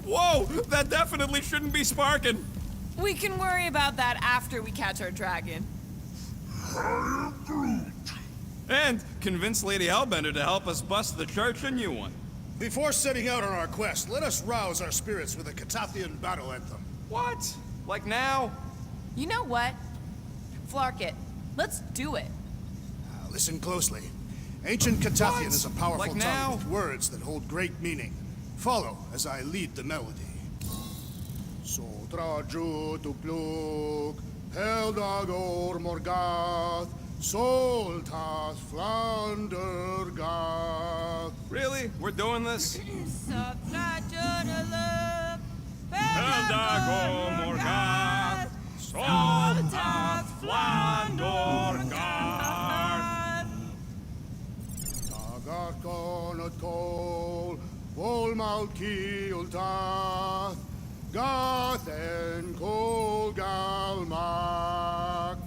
Whoa! That definitely shouldn't be sparking! We can worry about that after we catch our dragon. And convince Lady Hellbender to help us bust the church a new one. Before setting out on our quest, let us rouse our spirits with a Catathian battle anthem. What? Like now? You know what? Flark it. Let's do it. Listen closely. Ancient Catathian What? is a powerful Like tongue now? with words that hold great meaning. Follow as I lead the melody. Sotra tu plug, Heldagor Morgath, Soltas Flandergath. Really? We're doing this? Morgath, Soltas Flandorgard. Tagar Conot Col, Volmalki Ultath, Gath en Col Galmak.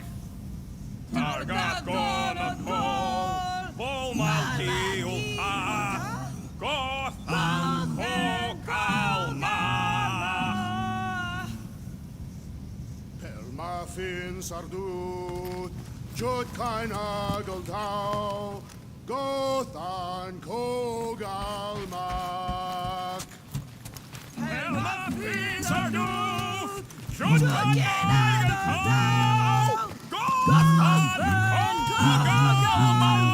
Targat Gonot Kol, Volmalki Ulta, Goth Kalma. Pelmafin Sardut, Jut Kainagoltau, Gothan Kogalmak. Elmafin Sarduf, Shudkainagotau, Gothan Kogalmak.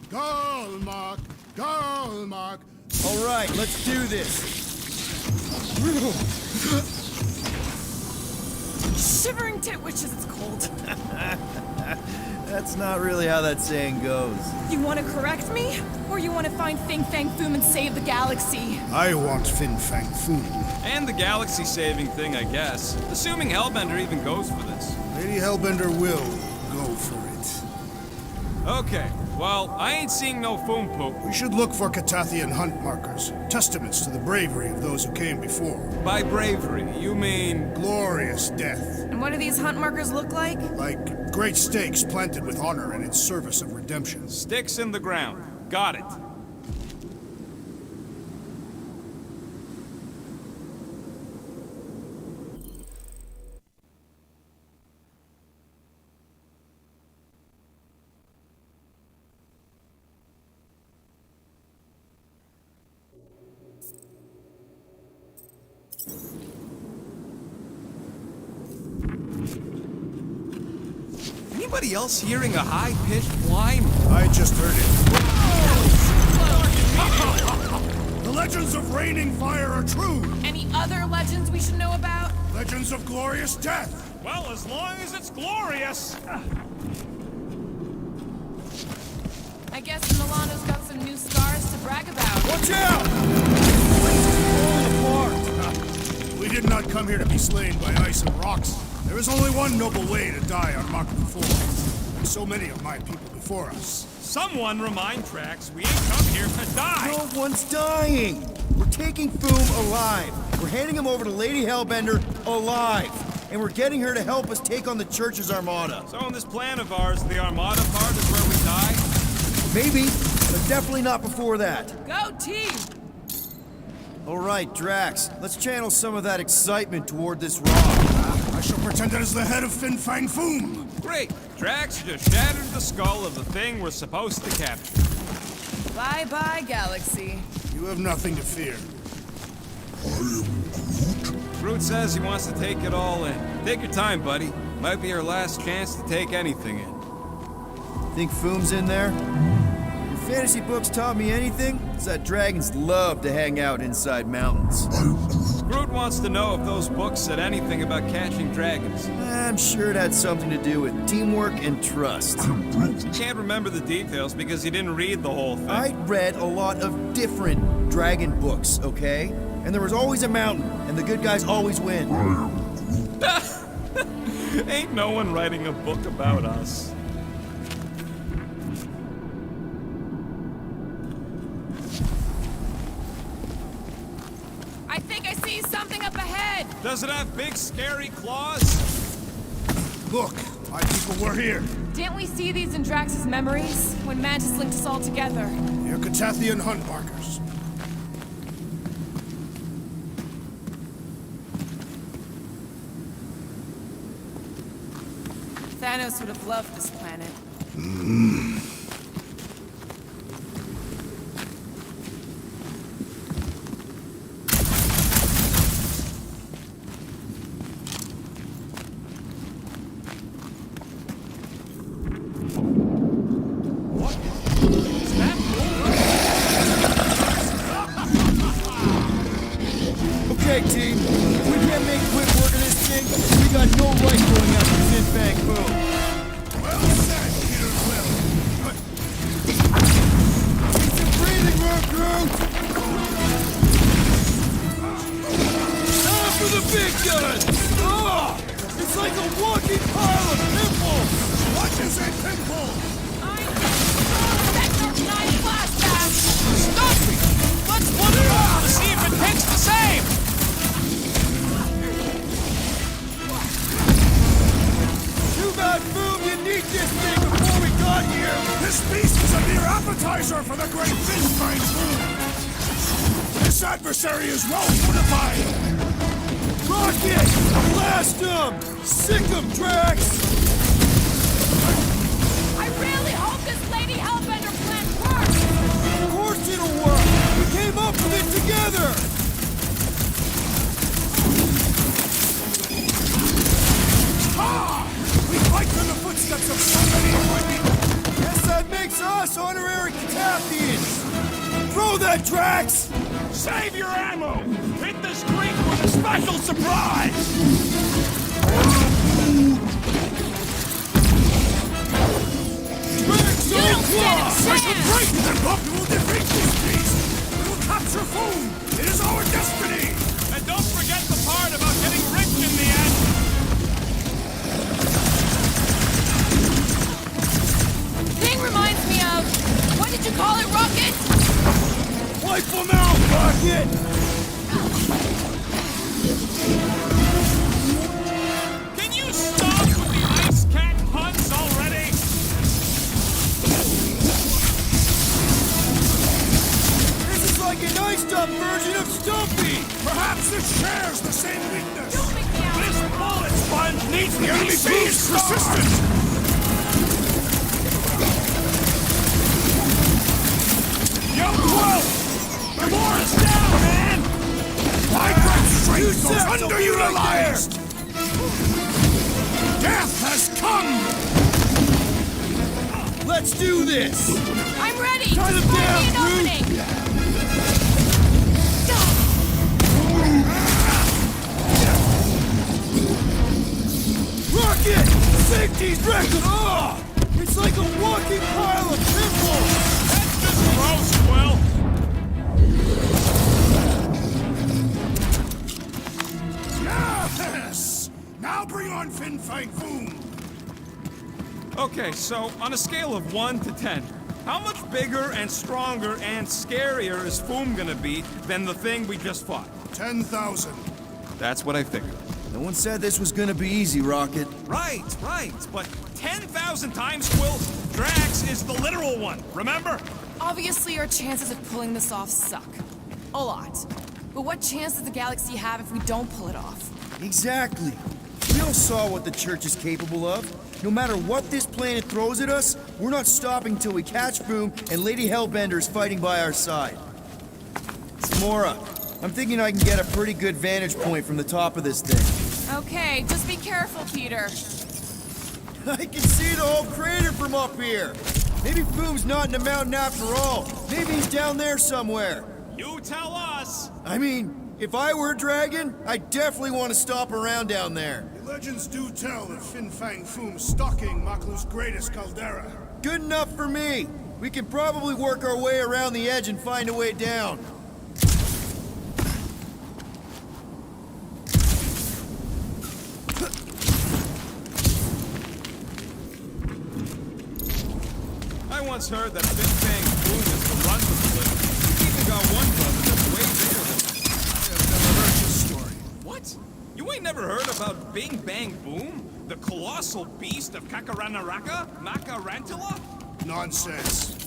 Galmak, Galmak. All right, let's do this. Shivering titwishes, it's cold. That's not really how that saying goes. You want to correct me? Or you want to find Fin Fang Foom and save the galaxy? I want Fin Fang Foom. And the galaxy-saving thing, I guess. Assuming Hellbender even goes for this. Lady Hellbender will go for it. Okay, well, I ain't seeing no foom poop. We should look for Catathian hunt markers, testaments to the bravery of those who came before. By bravery, you mean... Glorious death. And what do these hunt markers look like? Like great stakes planted with honor and in service of redemption. Sticks in the ground. Got it. Anybody else hearing a high-pitched whine? I just heard it. The legends of raining fire are true. Any other legends we should know about? Legends of glorious death. Well, as long as it's glorious. I guess Milano's got some new scars to brag about. Watch out! We did not come here to be slain by ice and rocks. There is only one noble way to die on Makalu 4. And so many of my people before us. Someone remind Trax we ain't come here to die. No one's dying! We're taking Foom alive. We're handing him over to Lady Hellbender alive. And we're getting her to help us take on the church's armada. So in this plan of ours, the Armada part is where we die? Maybe, but definitely not before that. Go team! All right, Drax, let's channel some of that excitement toward this rock. I shall pretend it is the head of Fin Fang Foom. Great. Drax just shattered the skull of the thing we're supposed to capture. Bye-bye, galaxy. You have nothing to fear. Groot says he wants to take it all in. Take your time, buddy. Might be your last chance to take anything in. Think Foom's in there? Your fantasy books taught me anything? It's that dragons love to hang out inside mountains. Groot wants to know if those books said anything about catching dragons. I'm sure it had something to do with teamwork and trust. He can't remember the details because he didn't read the whole thing. I read a lot of different dragon books, okay? And there was always a mountain, and the good guys always win. Ain't no one writing a book about us. I think I see something up ahead! Does it have big, scary claws? Look, my people were here. Didn't we see these in Drax's memories? When Mantis linked us all together. They're Catathian hunt markers. Thanos would have loved this planet. Okay, team. If we can't make quick work of this thing, we got no right going after Fin Fang Foom. Well said, Peter Quill. Keep some breathing room, crew! Time for the big guns! Ah! It's like a walking pile of pimples! What is a pimple? Sector 9 class pass! Stop me! Let's put it on! See if it takes the same! Too bad, Foom, you need this thing before we got here! This beast is a mere appetizer for the great Fin Fang Foom. This adversary is well fortified. Rocket! Blast them! Sick 'em, Drax! I really hope this Lady Hellbender plan works! Of course it'll work! We came up with it together! Ha! We fight in the footsteps of so many fighting. Guess that makes us honorary Cataphians! Throw that, Drax! Save your ammo! Hit this creek with a special surprise! Drax, You don't stand a I should chance! break them up. We will defeat this beast. We will capture Foom. It is our destiny. And don't forget the part about getting rich in the end! Thing reminds me of... What did you call it, Rocket? Wipe them out, Rocket! Can you stop with the ice cat puns already? This is like an iced-up version of Stumpy! Perhaps it shares the same weakness. Don't make me out. This bullet sponge needs to The be enemy beast seized persistent. Yo, Quill! The war is down, man! My great strength You goes said so, underutilized. Death has come. Let's do this! I'm ready! Cut Just him find down, me an Groot. opening! Rocket! Sink these records! Ah! It's like a walking pile of pimples! That's just gross, Quill! Yes. Now bring on Fin Fang Foom. Okay, so on a scale of 1 to 10, how much bigger and stronger and scarier is Foom gonna be than the thing we just fought? 10,000. That's what I figured. No one said this was gonna be easy, Rocket. Right, but 10,000 times, Quill, Drax is the literal one, remember? Obviously, our chances of pulling this off suck. A lot. But what chance does the galaxy have if we don't pull it off? Exactly. We all saw what the Church is capable of. No matter what this planet throws at us, we're not stopping till we catch Foom and Lady Hellbender is fighting by our side. Samora, I'm thinking I can get a pretty good vantage point from the top of this thing. Okay, just be careful, Peter. I can see the whole crater from up here. Maybe Foom's not in the mountain after all. Maybe he's down there somewhere. You tell us! I mean, if I were a dragon, I'd definitely want to stop around down there. The legends do tell of Fin Fang Foom stalking Maklu's greatest caldera. Good enough for me. We can probably work our way around the edge and find a way down. I once heard that Fin Fang Foom is the run with the litter. He's even got one brother that's way bigger than him. I've never heard this story. What? You ain't never heard about Bing Bang Boom? The colossal beast of Kakaranaraka? Makarantula? Nonsense.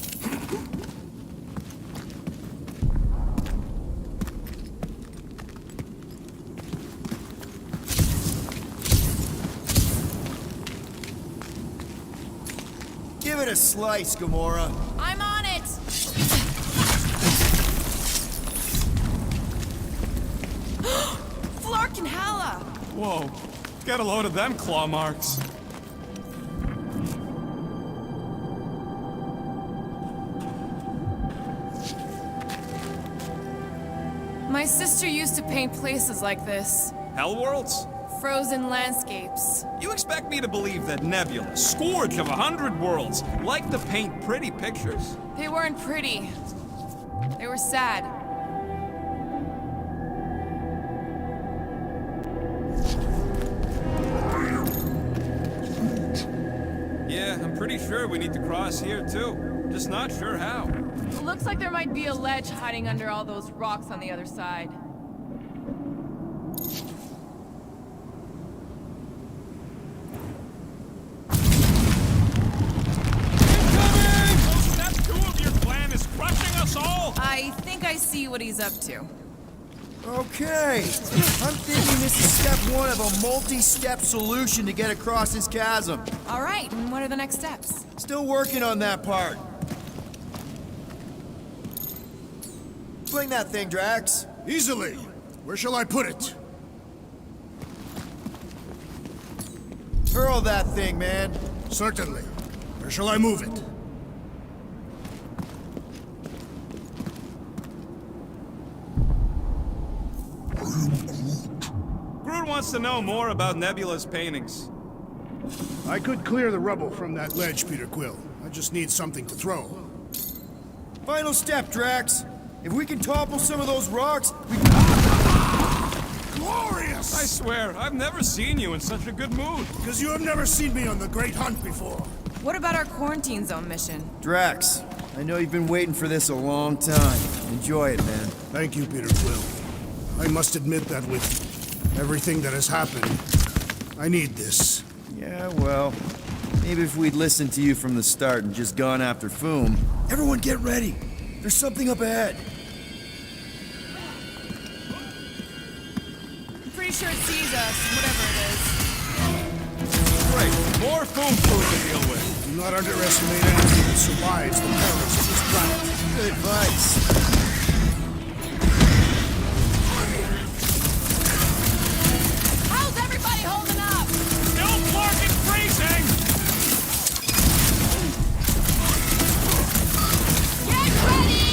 Give it a slice, Gamora. I'm on it! Flark and Hala! Whoa, get a load of them claw marks. My sister used to paint places like this. Hellworlds? Frozen landscapes. You expect me to believe that Nebula, scourge of 100 worlds, like to paint pretty pictures? They weren't pretty. They were sad. Yeah, I'm pretty sure we need to cross here too. Just not sure how. It looks like there might be a ledge hiding under all those rocks on the other side. Step 2 of your plan is crushing us all! I think I see what he's up to. Okay. I'm thinking this is step 1 of a multi-step solution to get across this chasm. All right, and what are the next steps? Still working on that part. Fling that thing, Drax. Easily. Where shall I put it? Hurl that thing, man. Certainly. Where shall I move it? Groot wants to know more about Nebula's paintings. I could clear the rubble from that ledge, Peter Quill. I just need something to throw. Final step, Drax. If we can topple some of those rocks, we Glorious! I swear, I've never seen you in such a good mood. Because you have never seen me on the Great Hunt before. What about our quarantine zone mission? Drax, I know you've been waiting for this a long time. Enjoy it, man. Thank you, Peter Quill. I must admit that with everything that has happened, I need this. Yeah, well, maybe if we'd listened to you from the start and just gone after Foom. Everyone get ready. There's something up ahead. I'm pretty sure it sees us, whatever it is. Great, more food to deal with. Do not underestimate anything that survives the perils of this planet. Good advice. How's everybody holding up? Still Flarking freezing! Get ready!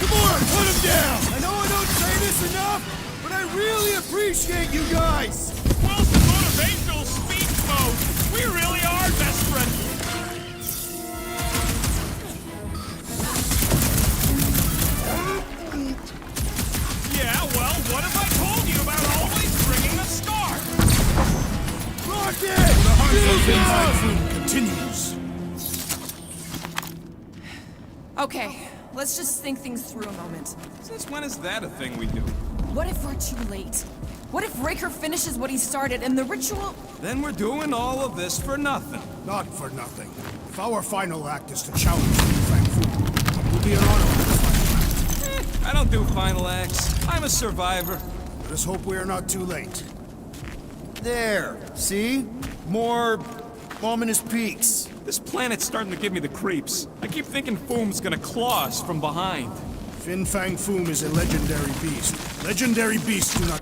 Come on, put him down! I know I don't say this enough, but I really appreciate you guys! Wilson motivational speech mode! We really are desperate! Yeah, well, what have I told you about always bringing a scarf? Rocket! The hunt for Fin Fang Foom continues. Okay, let's just think things through a moment. Since when is that a thing we do? What if we're too late? What if Raker finishes what he started and the ritual... Then we're doing all of this for nothing. Not for nothing. If our final act is to challenge Fin Fang Foom, it will be an honor to fight. I don't do final acts. I'm a survivor. Let us hope we are not too late. There, see? More ominous peaks. This planet's starting to give me the creeps. I keep thinking Foom's gonna claw us from behind. Fin Fang Foom is a legendary beast. Legendary beasts do not...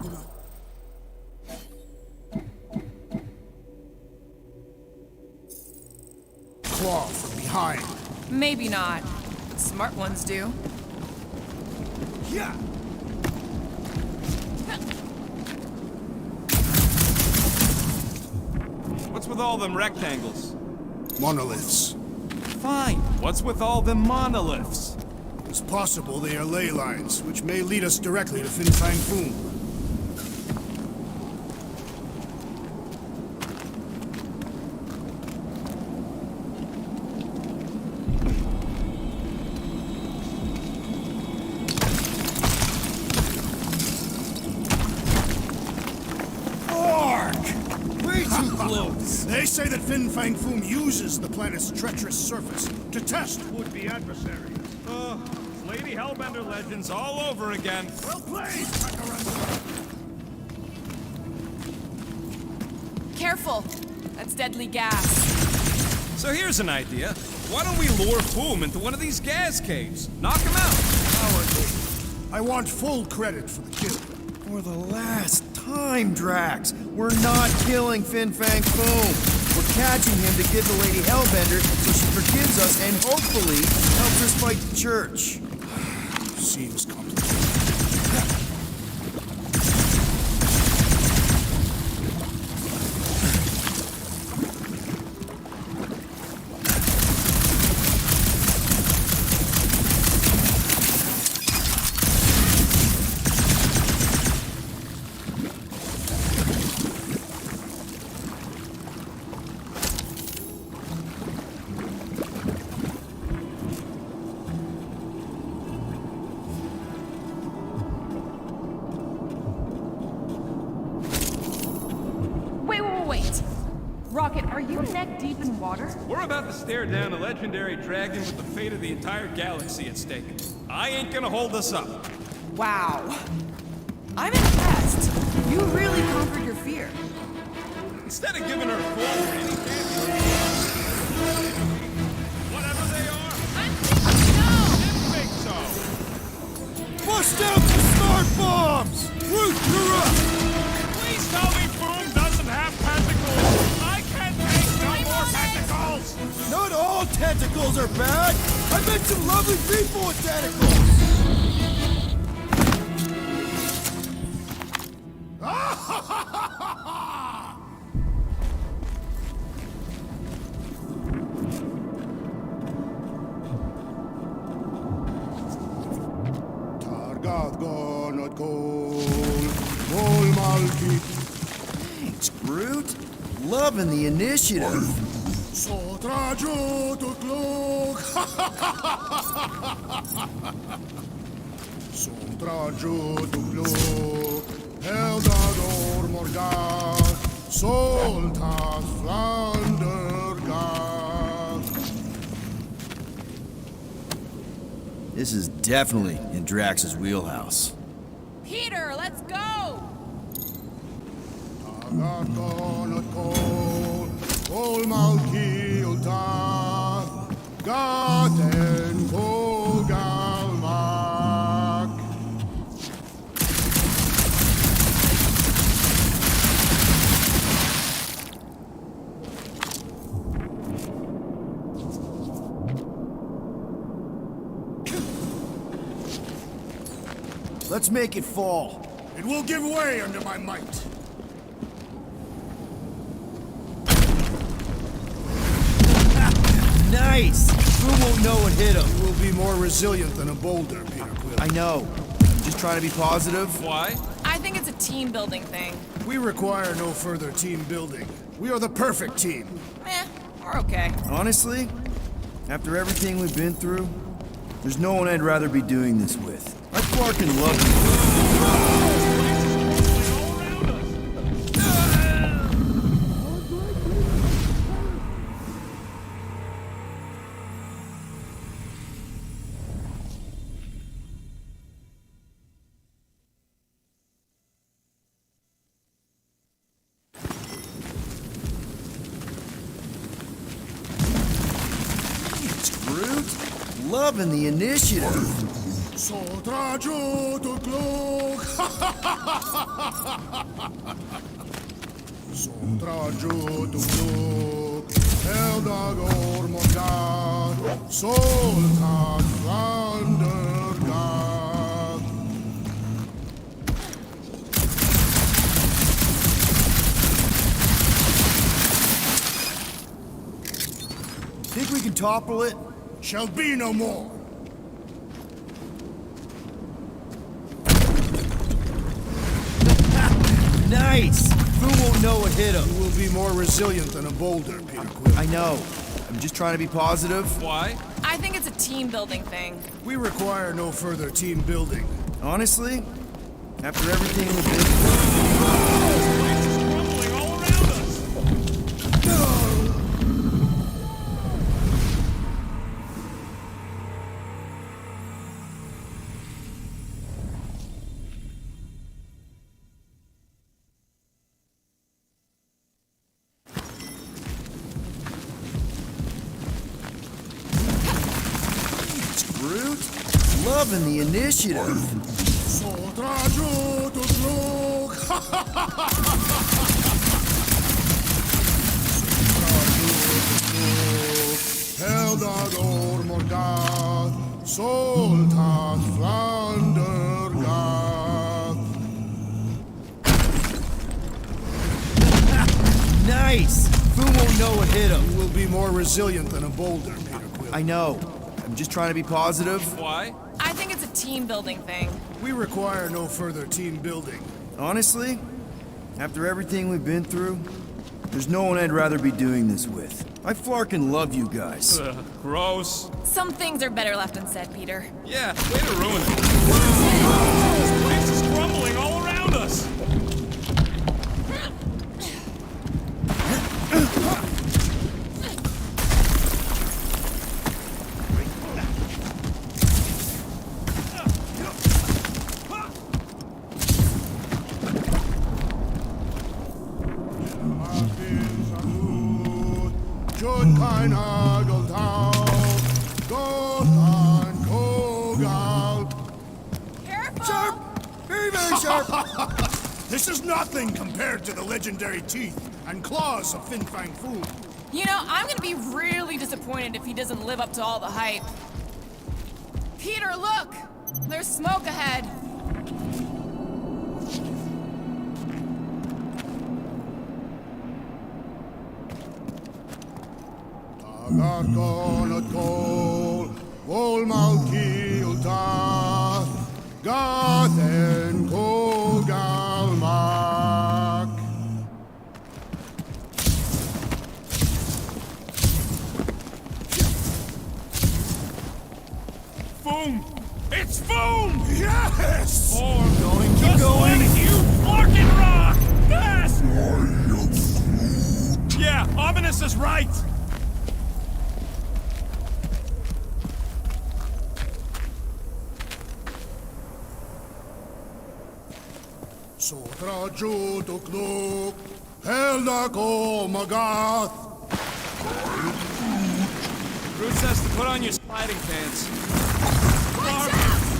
claw from behind. Maybe not. Smart ones do. Yeah. What's with all them rectangles? Monoliths. Fine. What's with all them monoliths? It's possible they are ley lines, which may lead us directly to Fin Fang Foom. Way too close! They say that Fin Fang Foom uses the planet's treacherous surface to test would-be adversaries. It's Lady Hellbender legends all over again. Well played, Kakarot! Careful! That's deadly gas. So here's an idea. Why don't we lure Foom into one of these gas caves? Knock him out. I want full credit for the kill. For the last time, Drax, we're not killing Fin Fang Foom. We're catching him to give the Lady Hellbender so she forgives us and hopefully helps us fight the church. Seems complicated. Wait. Rocket, are you neck deep in water? We're about to stare down a legendary dragon with the fate of the entire galaxy at stake. I ain't gonna hold us up. Wow. I'm impressed. You really conquered your fear. Instead of giving her full any whatever they are, didn't think so. Bust out the smart bombs! Root, you're up! Please tell me Boom doesn't have tentacles. I can't take no more tentacles. Not all tentacles are bad! I met some lovely people with tentacles! Thanks, Groot. Loving the initiative. Eldador Morgar, Soltas Flandergar. This is definitely in Drax's wheelhouse. Peter, let's go! Ol Malki Ulta, Gaten Kogalmak. Let's make it fall. It will give way under my might. Nice! Who won't know what hit him? You will be more resilient than a boulder, Peter Quill. I know. I'm just trying to be positive. Why? I think it's a team building thing. We require no further team building. We are the perfect team. We're okay. Honestly, after everything we've been through, there's no one I'd rather be doing this with. I fucking love you. It's Groot. Loving the initiative. Sotrajo to cloak. Sotrajo to cloak. Eldagor Morgar. Soltas Vandergar. Think we can topple it? Shall be no more. Nice! Who won't know what hit him? You will be more resilient than a boulder, Peter Quill. I know. I'm just trying to be positive. Why? I think it's a team building thing. We require no further team building. Honestly, after everything we've been through, Crumbling all around us. loving the initiative. Sotraju Tutluk! Heldador Morgat, Soltat Flandergat. Nice! Foom won't know what hit him. You will be more resilient than a boulder, Peter Quill. I know. I'm just trying to be positive. Why? I think it's a team building thing. We require no further team building. Honestly, after everything we've been through, there's no one I'd rather be doing this with. I flarkin' love you guys. Gross. Some things are better left unsaid, Peter. Yeah, way to ruin it. This place is crumbling all around us. Jud kein Hageltau, Gothan Kogal. Careful! Sharp! Very, very sharp! This is nothing compared to the legendary teeth and claws of Fin Fang Foom. You know, I'm gonna be really disappointed if he doesn't live up to all the hype. Peter, look! There's smoke ahead. Agarkonot kol, Volmalki ultath, Gathen Kogalmak. Boom! It's boom! Yes! Or Going, keep just going. let you fucking rock! Yes! Yeah, Ominous is right! Sotraju Tukluk, Heldako Magath. Groot says to put on your sliding pants.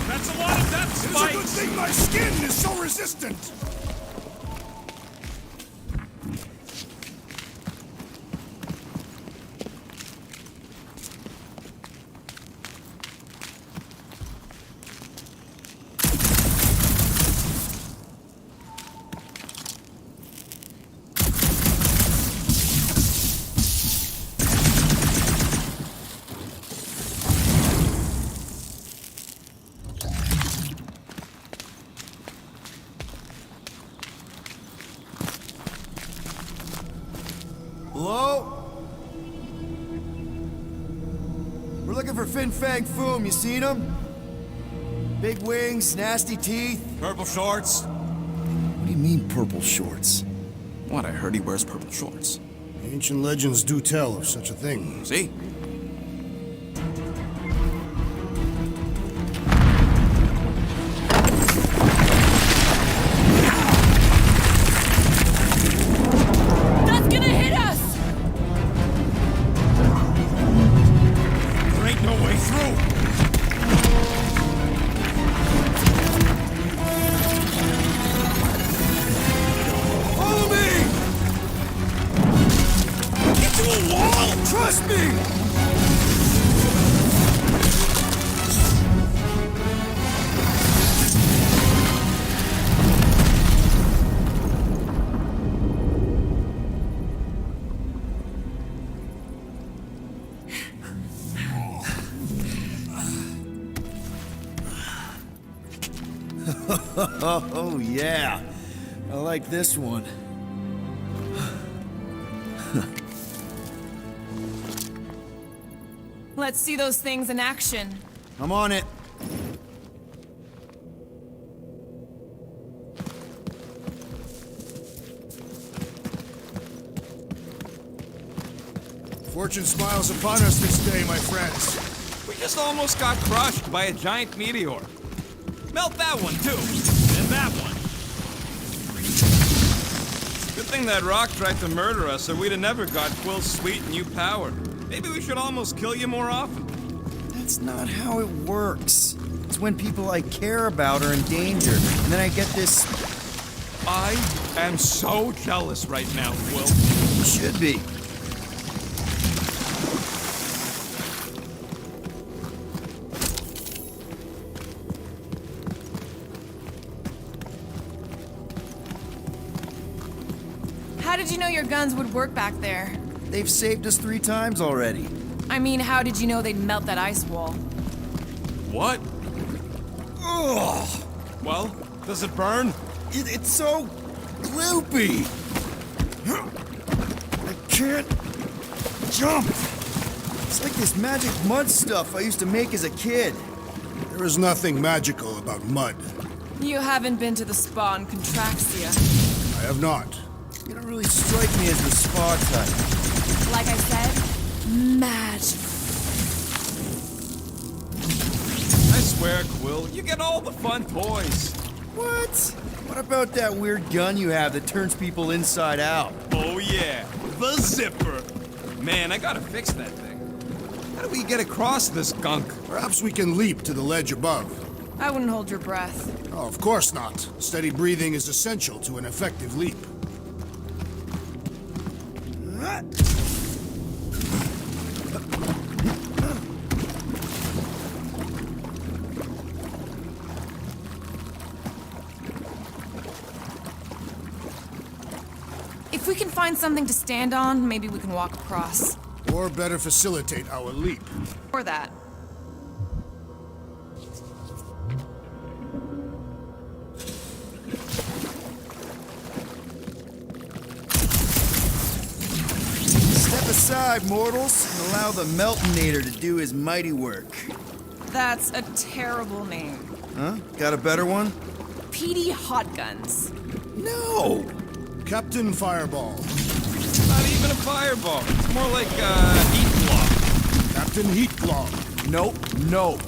That's a lot of death It's a good spikes! thing my skin is so resistant. Hello? We're looking for Fin Fang Foom. You seen him? Big wings, nasty teeth. Purple shorts. What do you mean, purple shorts? What, I heard he wears purple shorts. Ancient legends do tell of such a thing. See? That's gonna hit us! There ain't no way through. Follow me! Get to a wall! Trust me! Oh, yeah. I like this one. Let's see those things in action. I'm on it. Fortune smiles upon us this day, my friends. We just almost got crushed by a giant meteor. Melt that one, too. And that one. Good thing that rock tried to murder us, or we'd have never got Quill's sweet new power. Maybe we should almost kill you more often. That's not how it works. It's is when people I care about are in danger, and then I get this. I am so jealous right now, Quill. You should be. How did you know your guns would work back there? They've saved us 3 times already. I mean, how did you know they'd melt that ice wall? What? Ugh! Well, does it burn? It's so gloopy. I can't jump. It's like this magic mud stuff I used to make as a kid. There is nothing magical about mud. You haven't been to the spa in Contraxia. I have not. You don't really strike me as the spa type. Like I said, magic. I swear, Quill, you get all the fun toys. What? What about that weird gun you have that turns people inside out? Oh yeah, the zipper. Man, I gotta fix that thing. How do we get across this gunk? Perhaps we can leap to the ledge above. I wouldn't hold your breath. Oh, of course not. Steady breathing is essential to an effective leap. If we can find something to stand on, maybe we can walk across. Or better facilitate our leap. Or that. Step aside, mortals, and allow the Meltonator to do his mighty work. That's a terrible name. Huh? Got a better one? PD Hot Guns. No! Captain Fireball. Not even a fireball. It's more like a heat block. Captain Heat Block. Nope, no.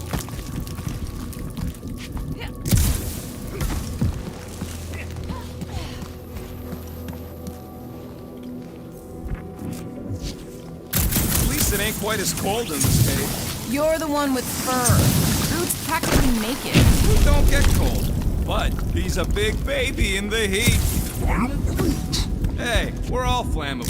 At least it ain't quite as cold in this cave. You're the one with fur. Groot's practically naked. We don't get cold, but he's a big baby in the heat. Hey, we're all flammable.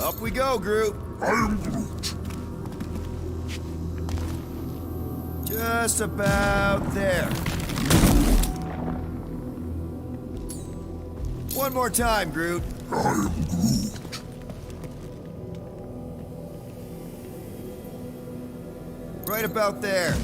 Up we go, Groot. Just about there. One more time, Groot. Right about there.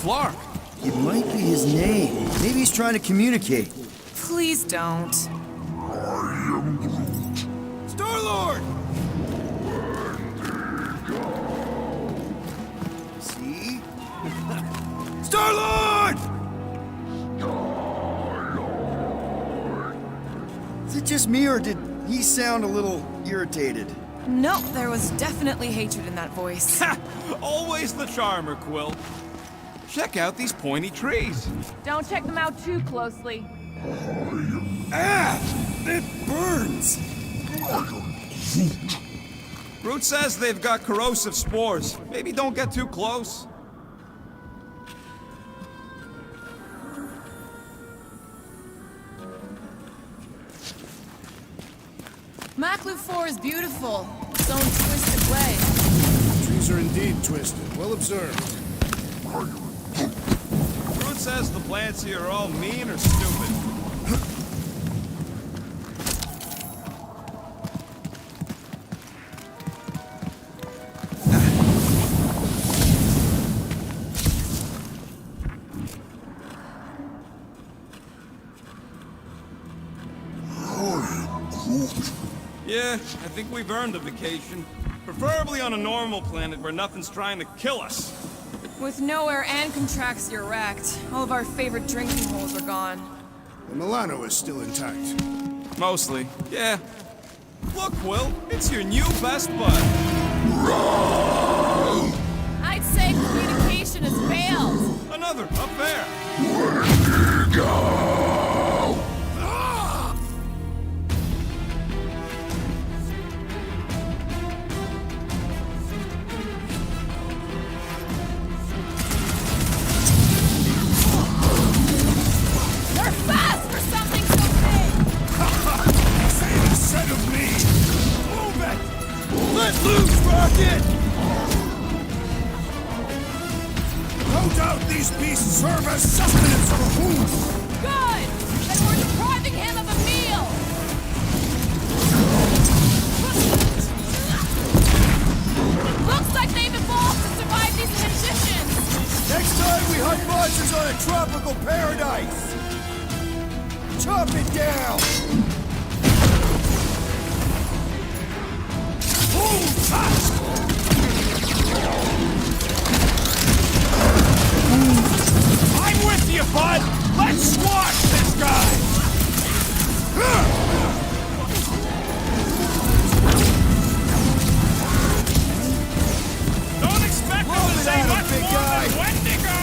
Flark. It might be his name. Maybe he's trying to communicate. Please don't. Star-Lord! See? Star-Lord! Is it just me, or did he sound a little irritated? No, there was definitely hatred in that voice. Ha! Always the charmer, Quill. Check out these pointy trees. Don't check them out too closely. Ah! It burns! Groot says they've got corrosive spores. Maybe don't get too close. Maklu 4 is beautiful. Its own twisted way. Trees are indeed twisted. Well observed. Groot says the plants here are all mean or stupid. Yeah, I think we've earned a vacation. Preferably on a normal planet where nothing's trying to kill us. With nowhere and Contraxia wrecked, all of our favorite drinking holes are gone. The Milano is still intact. Mostly, yeah. Look, Will, it's your new best bud. I'd say communication has failed. Another up there. They're fast for something so big! Say the set of me! Move it! Let loose, Rocket! No doubt these beasts serve as sustenance for whom? Good! Then we're depriving him of a meal! Looks like they've evolved to survive these conditions! Next time we hunt monsters on a tropical paradise! Chop it down! Move fast! I'm with you, bud! Let's squash this guy! Don't expect him to Roll it say out, much big more guy. than Wendigo!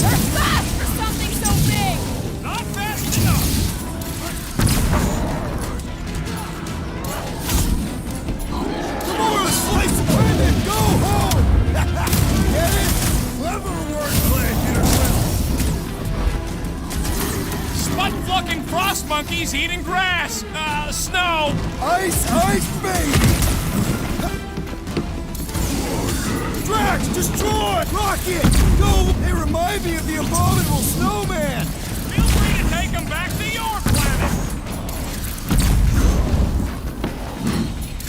They're fast for something so big! Not fast enough! Tomorrow slice women, go home! Get it? Clever wordplay, Peterson! Spud-plucking frost monkeys eating grass! Snow! Ice, ice, baby! Drax, destroy! Rocket! Go! They remind me of the abominable snowman! Feel free to take them back to your planet!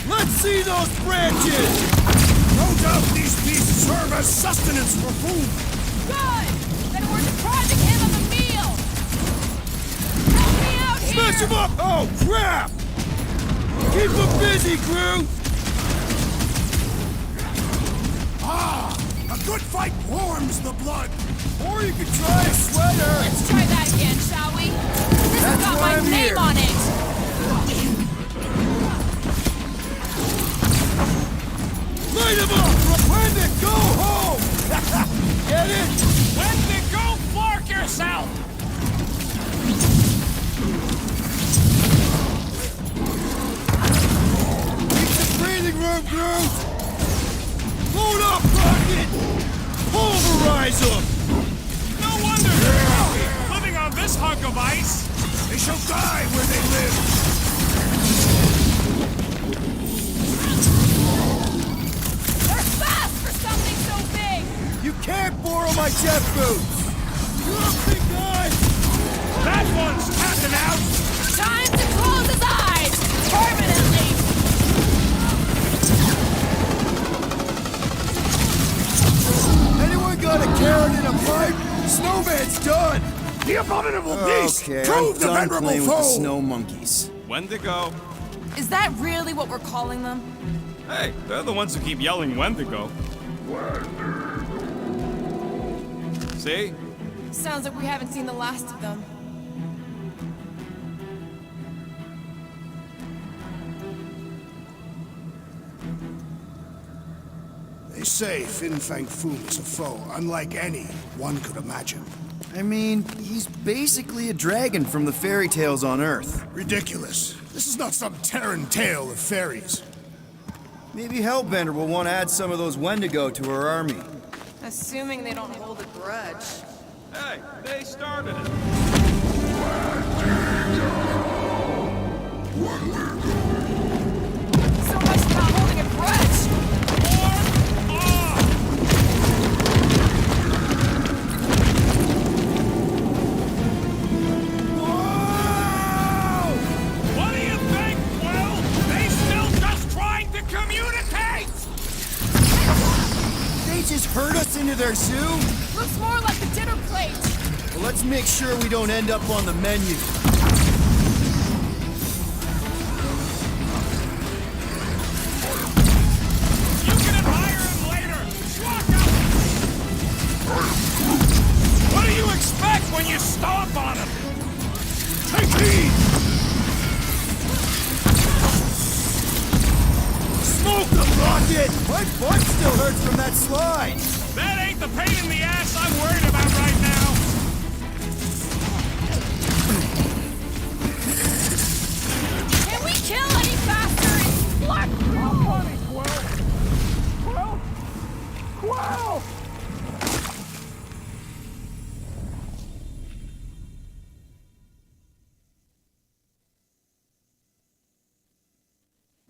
Let's see those branches! No doubt these beasts serve as sustenance for food! Good! Then we're depriving him of a meal! Help me out here! Smash him up! Oh, crap! Keep them busy, crew! Ah! A good fight warms the blood! Or you could try a sweater! Let's try that again, shall we? This has That's got why my I'm name here. on it! Light him up! Wendigo, go home! Get it? Wendigo, flark yourself! Keep the breathing room, crew! Load up, Rocket! Pulverize them! No wonder they're happy, living on this hunk of ice! They shall die where they live! They're fast for something so big! You can't borrow my jet boots! You're a big guy! That one's tapping out! Time to close his eyes! Permanently! Anyone got a carrot in a pipe? Snowman's done! The abominable beast! Okay, Prove I'm the done venerable playing with foe! the snow monkeys. Wendigo. Is that really what we're calling them? Hey, they're the ones who keep yelling Wendigo. See? Sounds like we haven't seen the last of them. They say Fin Fang Foom is a foe unlike any one could imagine. I mean, he's basically a dragon from the fairy tales on Earth. Ridiculous. This is not some Terran tale of fairies. Maybe Hellbender will want to add some of those Wendigo to her army. Assuming they don't hold a grudge. Hey, they started it. So much about holding a grudge! What do you think, Will? They still just trying to communicate! They just herd us into their zoo? Looks more like the dinner plate! Well, let's make sure we don't end up on the menu. You can admire him later! Schlock up! What do you expect when you stomp on him? Take heed! Smoke them, Rocket! My butt still hurts from that slide! That ain't the pain in the ass I'm worried about right now! Can we kill any faster? It's Black Funny, Quill! Quill!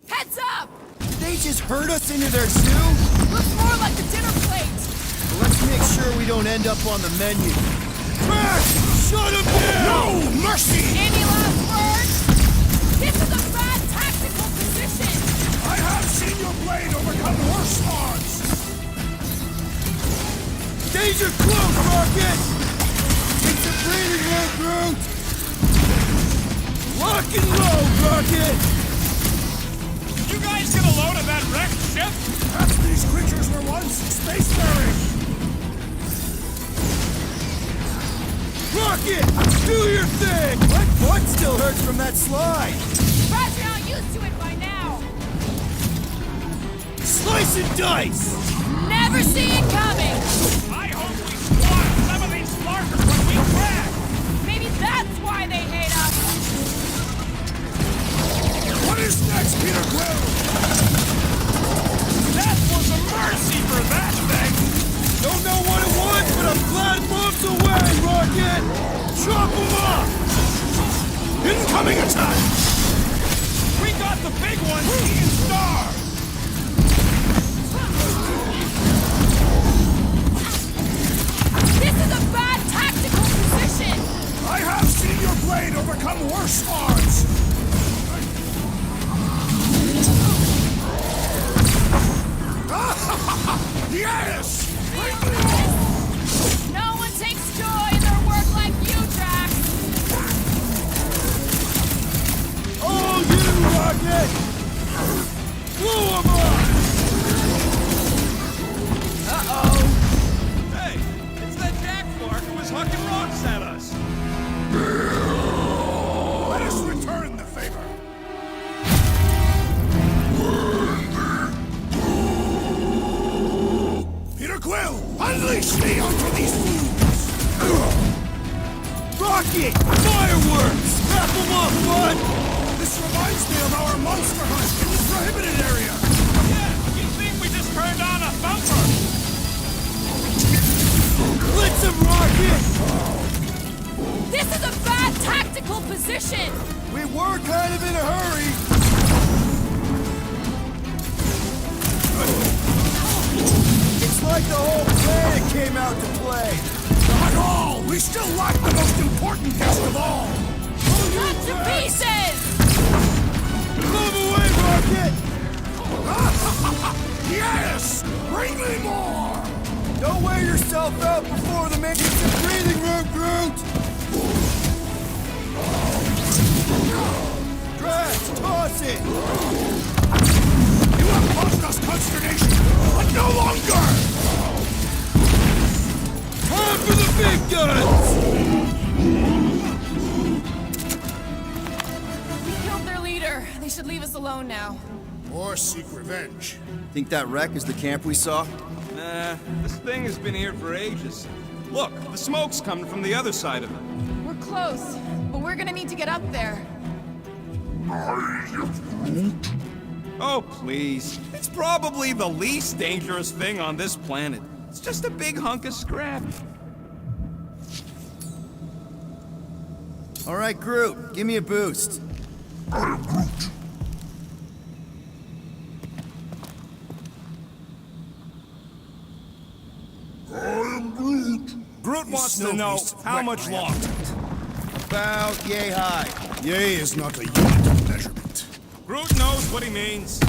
Heads up! They just herd us into their zoo? Looks more like a dinner plate. Let's make sure we don't end up on the menu. Crash! Shut him down! No mercy! Any last words? This is a bad tactical position. I have seen your blade overcome worse odds! Danger close, Rocket! It's a breathing room, Groot! Lock and load, Rocket! You guys get a load of that wrecked ship? Perhaps these creatures were once spacefaring! Rocket! Do your thing! My butt still hurts from that slide! Surprised you're not used to it by now. Slice and dice! Never see it coming. I hope we squash some of these larkers when we crash! Maybe that's why they hate us. What is next, Peter Quill? That was a mercy for that thing! Don't know what it was, but I'm glad it moves away, Rocket! Chop him up! Incoming attack! We got the big one, Ian Star! This is a bad tactical position. I have seen your blade overcome worse odds! Yes! No one takes joy in their work like you, Drax. Oh, you, Rocket! Blow him up! Uh-oh! Hey, it's that Jack Clark who was hucking rocks at us! Let us return the favor! Peter Quill, unleash me onto these fools! Rocket! Fireworks! Wrap him up, bud! This reminds me of our monster hunt in the prohibited area! Yeah, you think we just turned on a bumper? Blitz him, Rocket! This is a bad tactical position. We were kind of in a hurry. It's like the whole planet came out to play. Not all! We still lack the most important guest of all! Cut to pieces. Move away, Rocket! Yes! Bring me more! Don't wear yourself out before the makes a breathing room, Groot! Drax, toss it! You have caused us consternation, but no longer! Time for the big guns! We killed their leader. They should leave us alone now. Or seek revenge. Think that wreck is the camp we saw? Nah, this thing has been here for ages. Look, the smoke's coming from the other side of it. We're close, but we're gonna need to get up there. Oh, please. It's probably the least dangerous thing on this planet. It's just a big hunk of scrap. All right, Groot, give me a boost. Groot wants to snow know beasts how wreck much my longer. About yay high. Yea is not a unit of measurement. Groot knows what he means.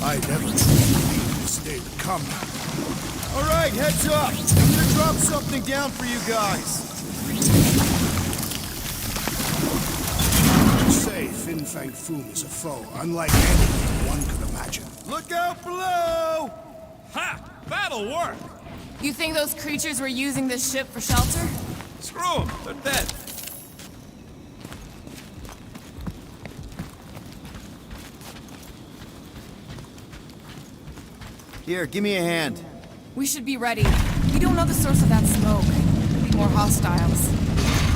I never truly believed this day would come. All right, right, heads up. I'm gonna drop something down for you guys. I'd say Fin Fang Foom is a foe unlike anything one could imagine. Look out below! Ha! That'll work! You think those creatures were using this ship for shelter? Screw them, they're dead. Here, give me a hand. We should be ready. We don't know the source of that smoke. Could be more hostiles.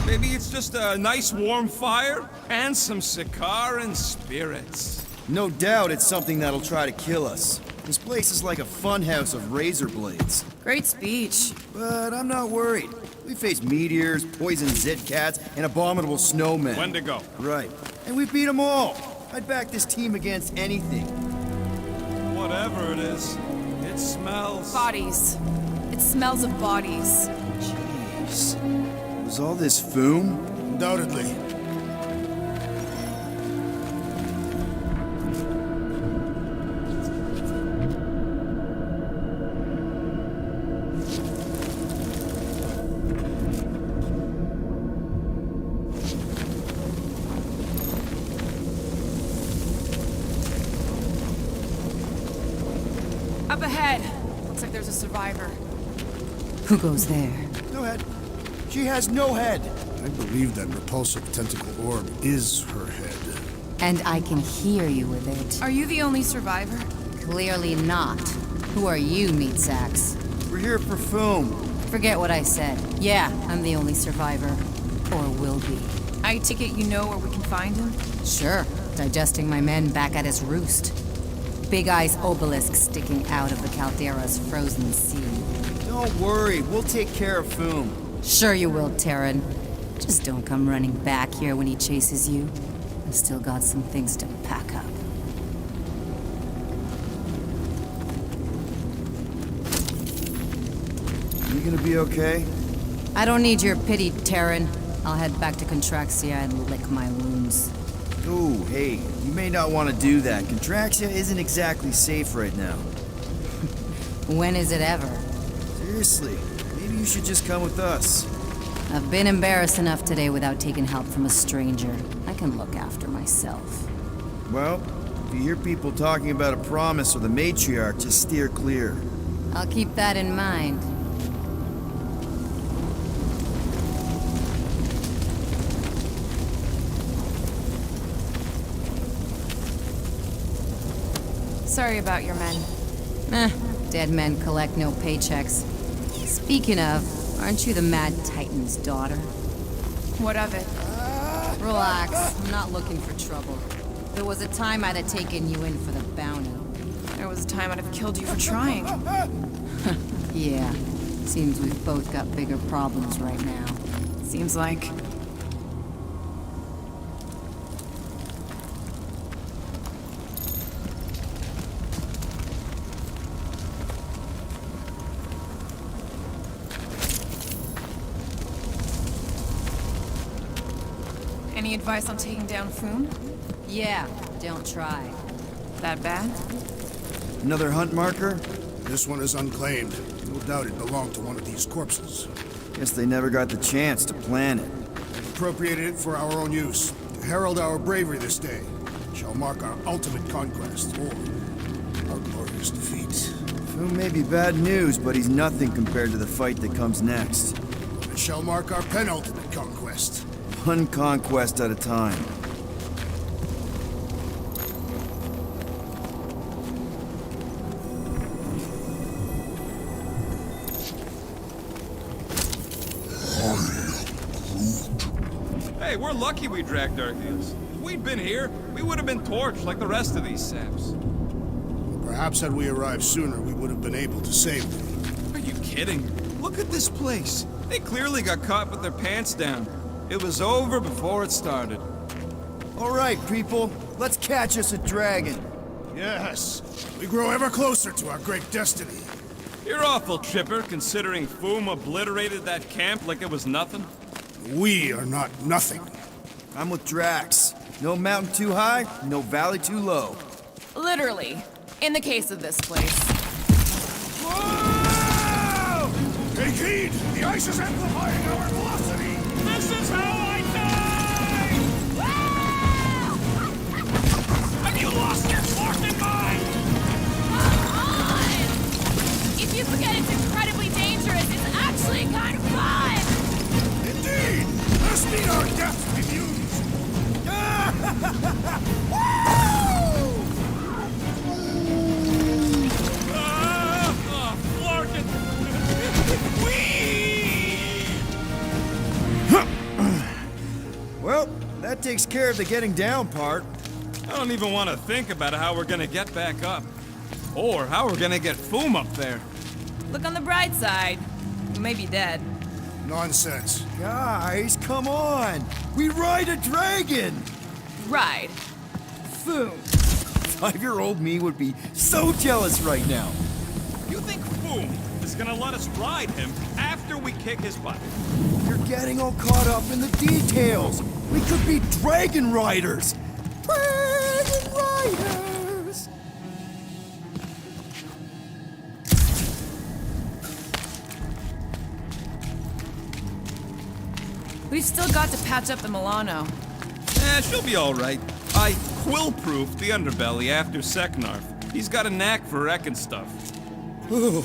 Maybe it's just a nice warm fire and some Sikaran spirits. No doubt it's something that'll try to kill us. This place is like a funhouse of razor blades. Great speech. But I'm not worried. We faced meteors, poisoned zit cats, and abominable snowmen. When to go? Right. And we beat them all. I'd back this team against anything. Whatever it is, it smells. Bodies. It smells of bodies. Jeez. Was all this Foom? Undoubtedly. Up ahead. Looks like there's a survivor. Who goes there? No head. She has no head. I believe that repulsive tentacle orb is her head. And I can hear you with it. Are you the only survivor? Clearly not. Who are you, meat sacks? We're here for Foom. Forget what I said. Yeah, I'm the only survivor. Or will be. I take it you know where we can find him? Sure, digesting my men back at his roost. Big Eye's obelisk sticking out of the Caldera's frozen sea. Don't worry, we'll take care of Foom. Sure you will, Terran. Just don't come running back here when he chases you. I've still got some things to pack up. You gonna be okay? I don't need your pity, Terran. I'll head back to Contraxia and lick my wounds. Ooh, hey, you may not want to do that. Contraxia isn't exactly safe right now. When is it ever? Seriously, maybe you should just come with us. I've been embarrassed enough today without taking help from a stranger. I can look after myself. Well, if you hear people talking about a promise or the matriarch, just steer clear. I'll keep that in mind. Sorry about your men. Dead men collect no paychecks. Speaking of, aren't you the Mad Titan's daughter? What of it? Relax, I'm not looking for trouble. There was a time I'd have taken you in for the bounty. There was a time I'd have killed you for trying. Yeah, seems we've both got bigger problems right now. Seems like. Any advice on taking down Foom? Yeah, don't try. That bad? Another hunt marker? This one is unclaimed. No doubt it belonged to one of these corpses. Guess they never got the chance to plan it. Appropriated it for our own use, to herald our bravery this day. Shall mark our ultimate conquest, or our glorious defeat. Foom may be bad news, but he's nothing compared to the fight that comes next. It shall mark our penultimate conquest. One conquest at a time. Hey, we're lucky we dragged our heels. If we'd been here, we would have been torched like the rest of these saps. Perhaps had we arrived sooner, we would have been able to save them. Are you kidding? Look at this place. They clearly got caught with their pants down. It was over before it started. All right, people, let's catch us a dragon. Yes, we grow ever closer to our great destiny. You're awful chipper, considering Foom obliterated that camp like it was nothing. We are not nothing. I'm with Drax. No mountain too high, no valley too low. Literally. In the case of this place. ice is amplifying our velocity! This is how I die! Have you lost your fucking mind? Come on! If you forget it's incredibly dangerous, it's actually kind of fun! Indeed! Let's meet our death reviews! Flarkin! Well, that takes care of the getting down part. I don't even want to think about how we're gonna get back up. Or how we're gonna get Foom up there. Look on the bright side. You may be dead. Nonsense. Guys, come on! We ride a dragon! Ride. Foom. 5-year-old me would be so jealous right now. You think Foom is gonna let us ride him after we kick his butt? You're getting all caught up in the details. We could be dragon riders. Dragon riders! We've still got to patch up the Milano. She'll be alright. I quill-proofed the underbelly after Seknarf. He's got a knack for wrecking stuff. Ooh,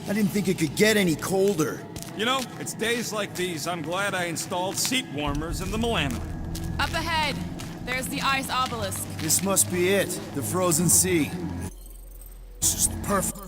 I didn't think it could get any colder. You know, it's days like these I'm glad I installed seat warmers in the Milano. Up ahead, there's the ice obelisk. This must be it, the frozen sea. This is the perfect...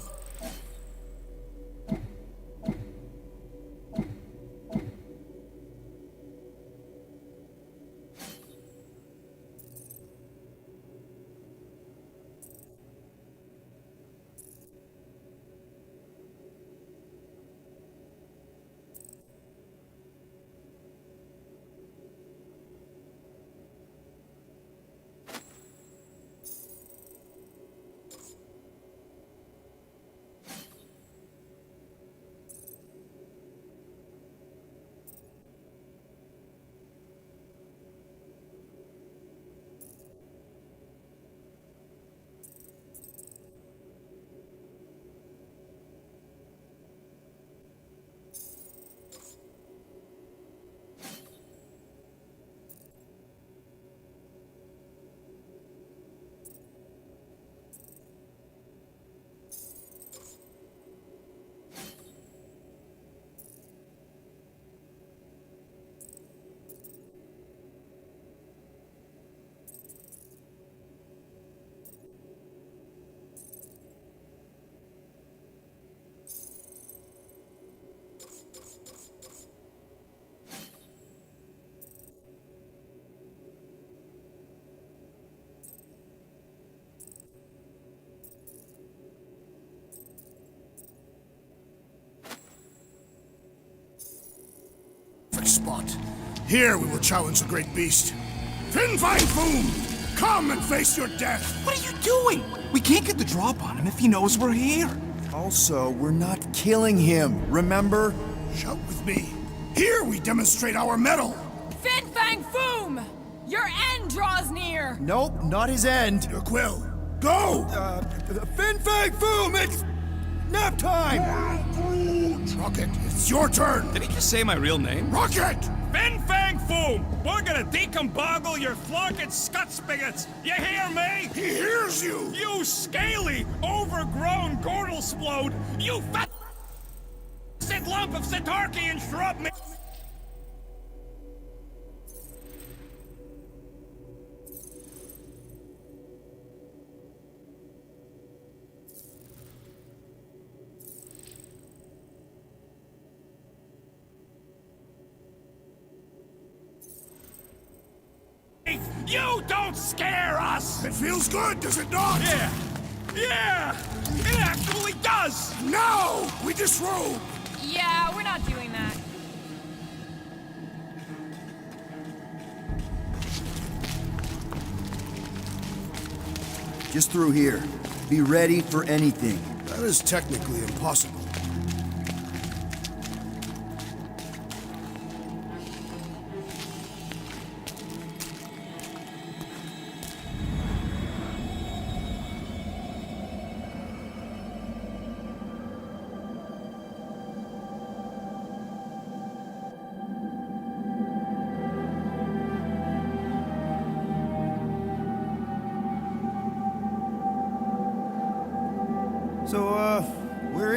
spot. Here we will challenge the great beast. Fin Fang Foom! Come and face your death! What are you doing? We can't get the drop on him if he knows we're here. Also, we're not killing him, remember? Shout with me. Here we demonstrate our mettle! Fin Fang Foom! Your end draws near! Nope, not his end. Your quill. Go! Fin Fang Foom, it's nap time! Rocket, it's your turn! Did he just say my real name? Rocket! Fin Fang Foom! We're gonna decomboggle your flunking scut spigots! You hear me? He hears you! You scaly, overgrown gordlesplode! You fat lump of Sitarchian shrub me! You don't scare us! It feels good, does it not? Yeah! Yeah! It actually does! Now! We disrobe! Yeah, we're not doing that. Just through here. Be ready for anything. That is technically impossible.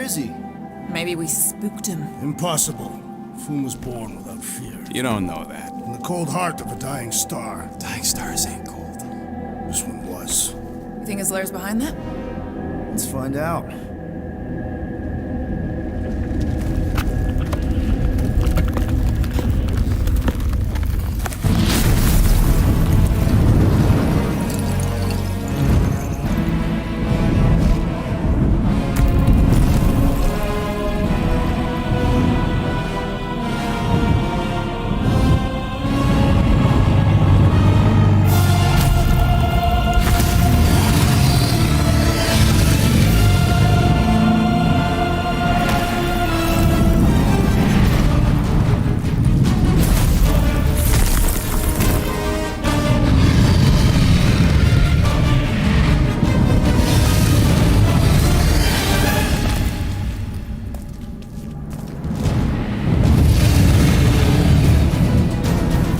is he? Maybe we spooked him. Impossible. Foom was born without fear. You don't know that. In the cold heart of a dying star. Dying stars ain't cold. This one was. You think his lair's behind that? Let's find out.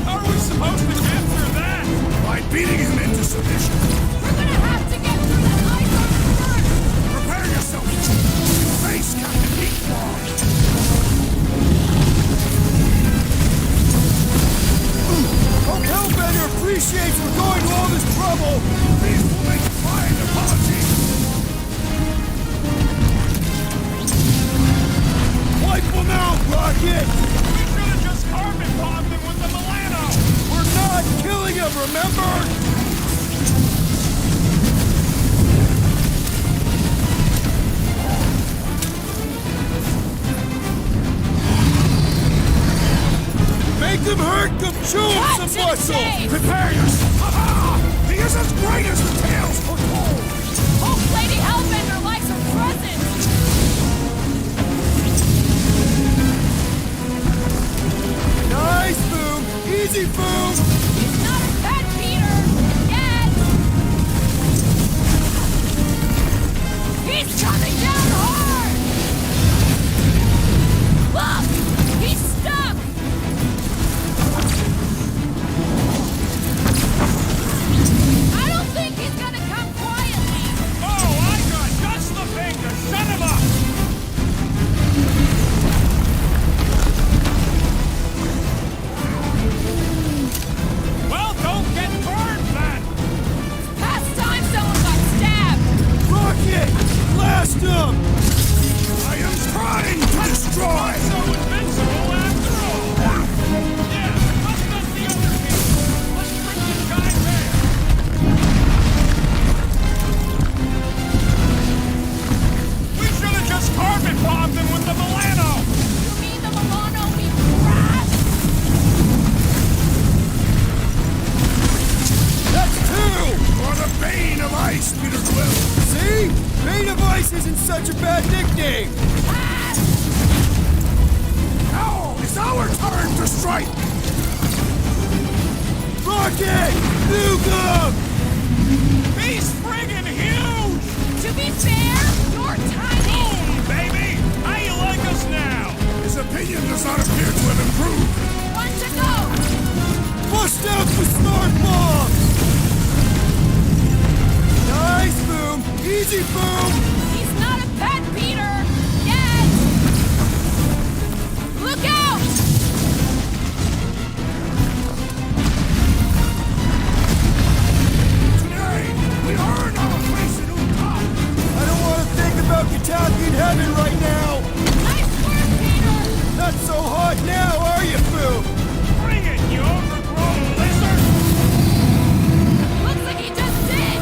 How are we supposed to capture that? By beating him into submission. We're gonna have to get through that ice armor first! Prepare yourself. Face Captain Meatball. Hope Hellbender appreciates we're going to all this trouble! These will make fine apology. Wipe them out, Rocket! We should have just carpet bombed him with the Milano! We're not killing him, remember? Make them hurt them, chew him Cut some to the muscle! chase! Prepare yourself. Ha-ha! He is as great as the tales foretold. Hope Lady Hellbender likes her presents! Nice, Boom! Easy, Boom! He's not as bad, Peter! Yet! He's coming down hard! Look! He's stuck! I don't think he's gonna come quietly! Oh, I got just the thing to shut him up! Well, don't get burned, then! Past time someone got stabbed! Rocket! Blast him! I am trying to destroy. So invincible after all! Yeah, let's let the other people! Let's bring this guy there! We should have just carpet bombed him with the Milano! You mean the Milano we crashed? That's two! For the Bane of Ice, Peter Quill. See? Bane of Ice isn't such a bad nickname! Now it's our turn to strike. Rocket! Nuke him! He's friggin' huge! To be fair, you're tiny! Boom, baby! How you like us now? His opinion does not appear to have improved. One to go! Bust out the smart bomb! Nice, Boom! Easy, Boom! He's not a pet, Peter! Yet! Look out! Today, we earn our place in Utah. I don't want to think about Kentucky heaven right now! Nice work, Peter! Not so hot now, are you, Boom? Bring it, you overgrown lizard! Looks like he just did!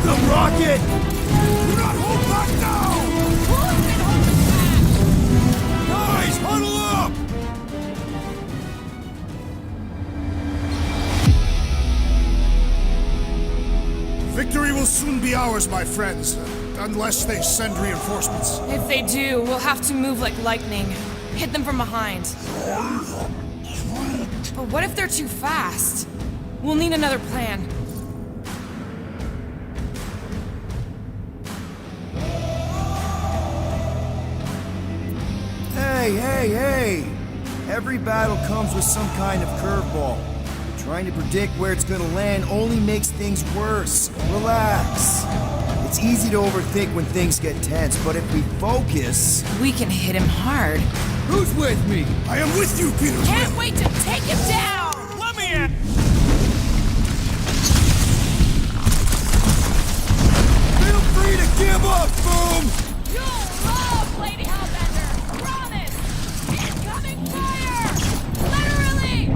Take them, Rocket! Do not hold back now! Who's been holding back? Guys, huddle up! Victory will soon be ours, my friends, unless they send reinforcements. If they do, we'll have to move like lightning. Hit them from behind. But what if they're too fast? We'll need another plan. Hey! Every battle comes with some kind of curveball. Trying to predict where it's gonna land only makes things worse. Relax. It's easy to overthink when things get tense, but if we focus... We can hit him hard. Who's with me? I am with you, Peter. Can't wait to take him down! Let me in! Feel free to give up, Boom! You'll love Lady Hellbender! Promise! Incoming fire! Literally!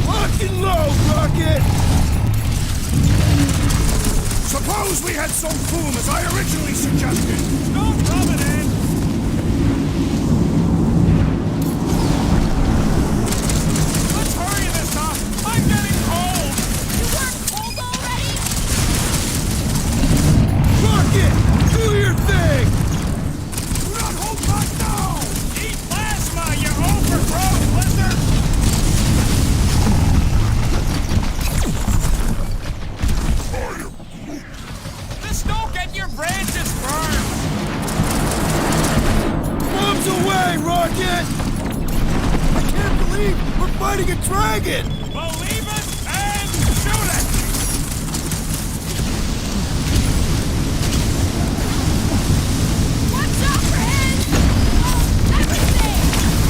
Lock and load, Rocket! Suppose we had some boom as I originally suggested. Don't rub it in! Let's hurry this up! I'm getting cold! You weren't cold already? Rocket! Do your thing! Do not hold back now! Eat plasma, you overgrown blizzard! This don't get your branches burned! Bombs away, Rocket! I can't believe we're fighting a dragon! Believe it and shoot it! Watch out for his... Oh, everything!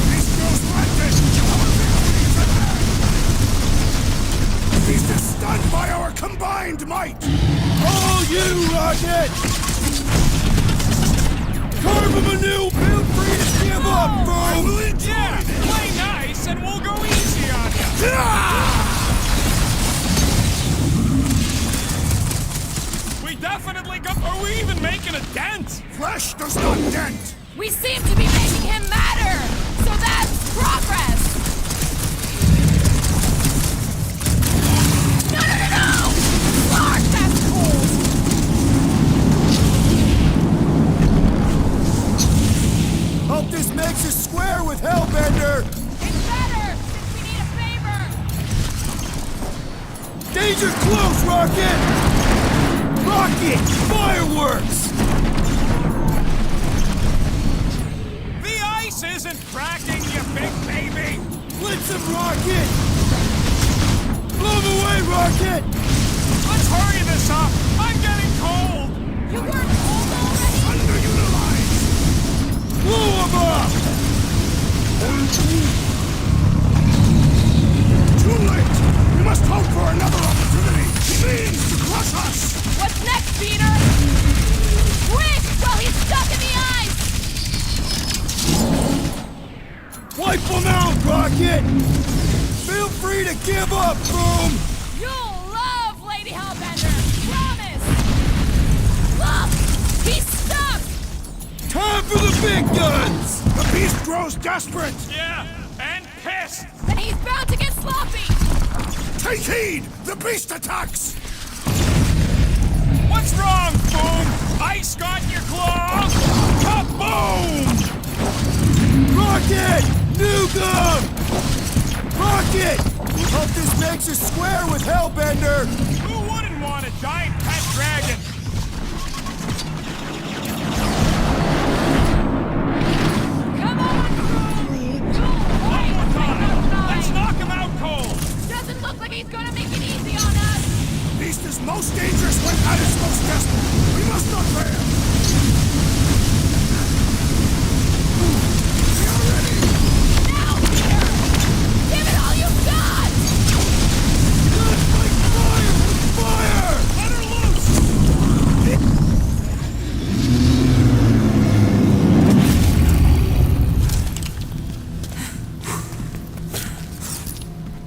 Beast goes frantic! Our victory is at hand! Beast is stunned by our combined might! All you, Rocket! Carve him anew! Feel free to give up, I Boom! will enjoy Yeah, this! play nice and we'll go easy on you! We definitely got... Are we even making a dent? Flesh does not dent! We seem to be making him matter! So that's progress! No! Lord, that's cold! Hope this makes us square with Hellbender! It's better, since we need a favor! Danger close, Rocket! Rocket! Fireworks! The ice isn't cracking, you big baby! Blitz him, Rocket! Blow him away, Rocket! Let's hurry this up! I'm getting cold! You weren't cold already? Underutilized! Blow him up! Too late! We must hope for another opportunity! He means to crush us! What's next, Peter? Quick, while he's stuck in the ice! Wipe him out, Rocket! Feel free to give up, Boom! You'll love Lady Hellbender! Promise! Look! He's stuck! Time for the big guns! The beast grows desperate! Yeah, and pissed! And he's bound to get sloppy! Take heed! The beast attacks! What's wrong, Boom? Ice got your claws? Kaboom! Rocket! New gun! Rocket! Hope this makes us square with Hellbender! Who wouldn't want a giant pet dragon? Come on, Boom! Let's knock him out cold! Doesn't look like he's gonna make it easy on us! Beast is most dangerous when at its most desperate! We must not fail! We are ready! Now, Peter! Give it all you've got! Just like fire with fire! Let her loose!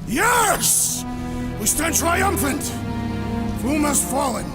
Yes! We stand triumphant! Foom has fallen.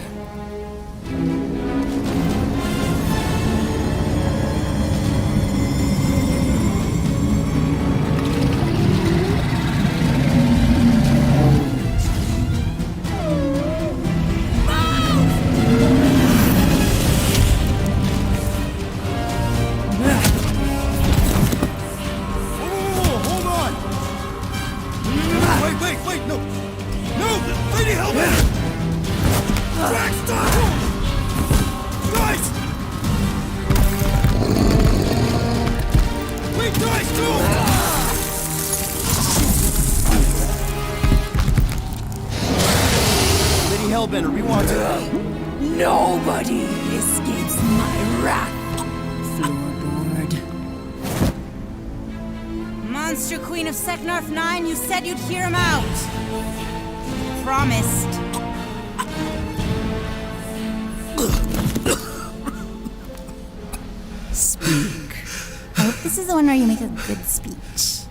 next time! Guys! We guys too! Lady Hellbender, we want to... Nobody escapes my wrath, floorboard. Monster Queen of Seknarf 9, you said you'd hear him out. Promised. Speak. I hope this is the one where you make a good speech.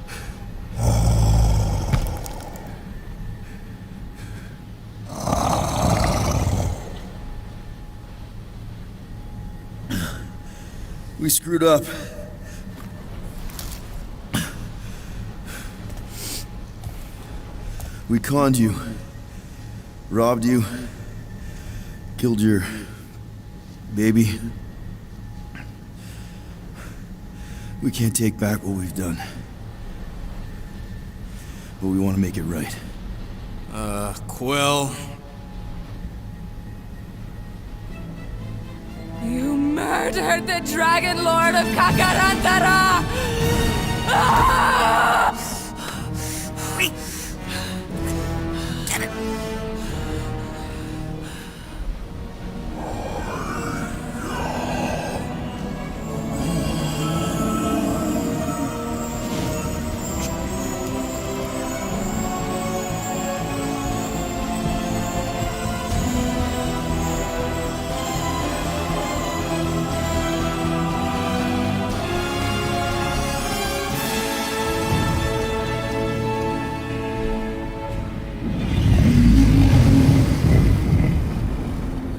We screwed up. We conned you. Robbed you. Killed your... baby. We can't take back what we've done. But we want to make it right. Quill. You murdered the Dragon Lord of Kakarantara! Ah!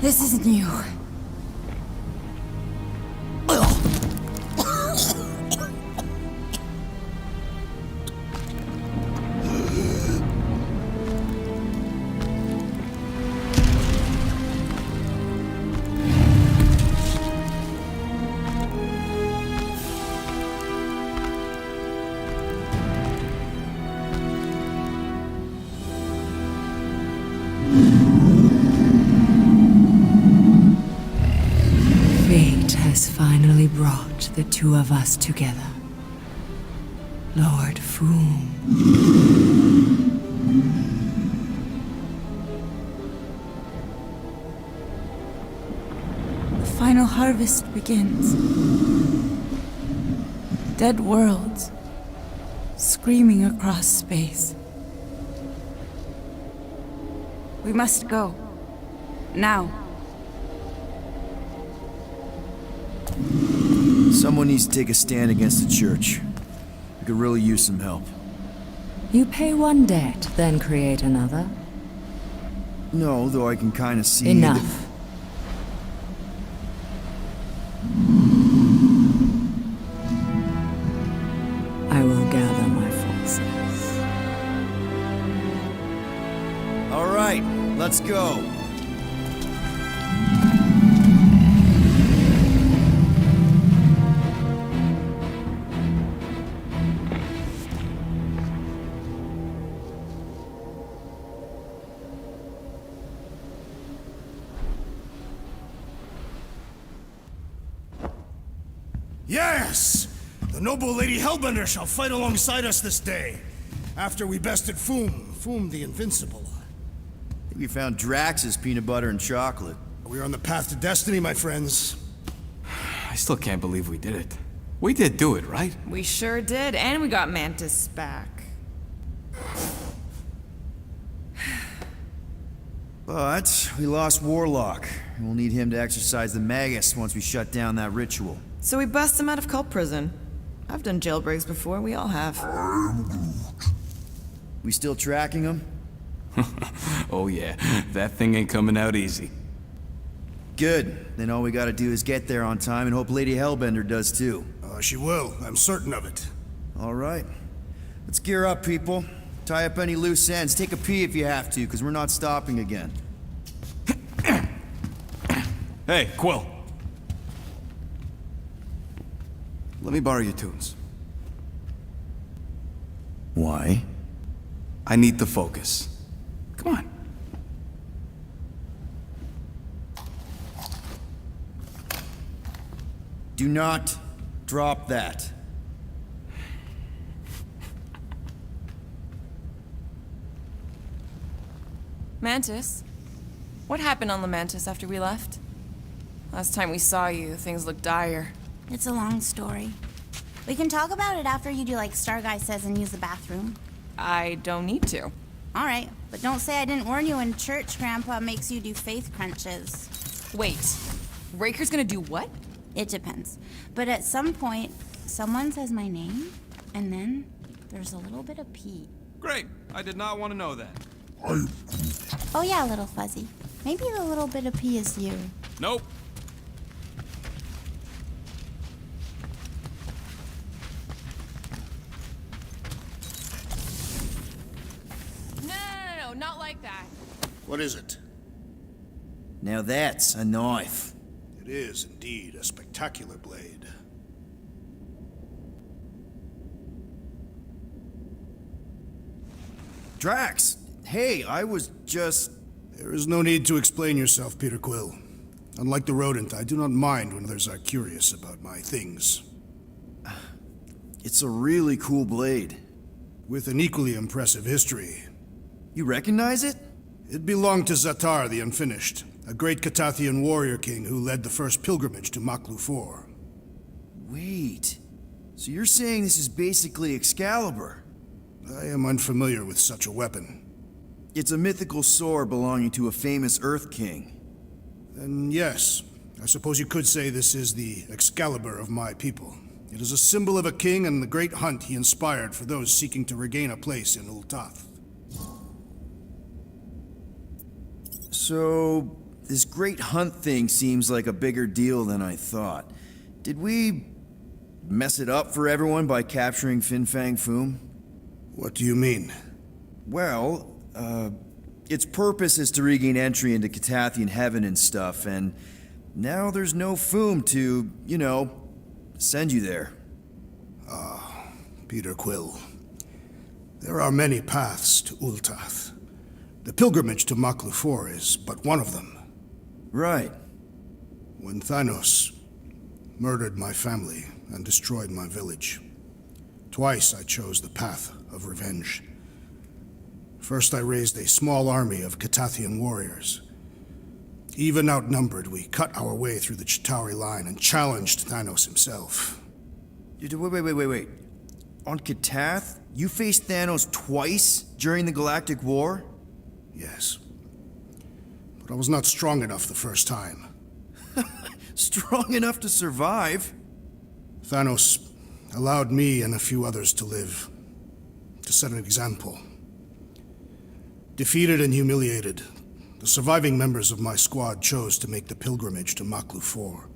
This isn't you. Fate has finally brought the two of us together. Lord Foom. The final harvest begins. Dead worlds screaming across space. We must go. Now. Someone needs to take a stand against the church. We could really use some help. You pay one debt, then create another. No, though I can kind of see... Enough. I will gather my forces. All right, let's go. Yes! The noble Lady Hellbender shall fight alongside us this day. After we bested Foom the Invincible. I think we found Drax's peanut butter and chocolate. We are on the path to destiny, my friends. I still can't believe we did it. We did do it, right? We sure did, and we got Mantis back. But we lost Warlock, and we'll need him to exercise the Magus once we shut down that ritual. So we bust him out of cult prison. I've done jailbreaks before, we all have. We still tracking him? Oh yeah, that thing ain't coming out easy. Good. Then all we gotta do is get there on time and hope Lady Hellbender does too. She will. I'm certain of it. All right. Let's gear up, people. Tie up any loose ends. Take a pee if you have to, because we're not stopping again. Hey, Quill. Let me borrow your tunes. Why? I need to focus. Come on. Do not drop that. Mantis? What happened on Lamentis after we left? Last time we saw you, things looked dire. It's a long story. We can talk about it after you do like Star Guy says and use the bathroom. I don't need to. All right, but don't say I didn't warn you in church Grandpa makes you do faith crunches. Wait, Raker's gonna do what? It depends. But at some point, someone says my name, and then there's a little bit of pee. Great. I did not want to know that. Oh yeah, little fuzzy. Maybe the little bit of pee is you. Nope. No, not like that. What is it? Now that's a knife. It is indeed a spectacular blade. Drax, hey, I was just... There is no need to explain yourself, Peter Quill. Unlike the rodent, I do not mind when others are curious about my things. It's a really cool blade. With an equally impressive history. You recognize it? It belonged to Zatar the Unfinished, a great Catathian warrior king who led the first pilgrimage to Maklu 4. Wait, so you're saying this is basically Excalibur? I am unfamiliar with such a weapon. It's a mythical sword belonging to a famous Earth King. Then yes, I suppose you could say this is the Excalibur of my people. It is a symbol of a king and the great hunt he inspired for those seeking to regain a place in Ultath. So, this great hunt thing seems like a bigger deal than I thought. Did we mess it up for everyone by capturing Fin Fang Foom? What do you mean? Well, its purpose is to regain entry into Catathian heaven and stuff, and now there's no Foom to, you know, send you there. Peter Quill. There are many paths to Ultath. The pilgrimage to Maklu 4 is but one of them. Right. When Thanos murdered my family and destroyed my village, twice I chose the path of revenge. First, I raised a small army of Catathian warriors. Even outnumbered, we cut our way through the Chitauri line and challenged Thanos himself. Wait. On Katath, you faced Thanos twice during the Galactic War? Yes. But I was not strong enough the first time. Strong enough to survive? Thanos allowed me and a few others to live, to set an example. Defeated and humiliated, the surviving members of my squad chose to make the pilgrimage to Maklu 4.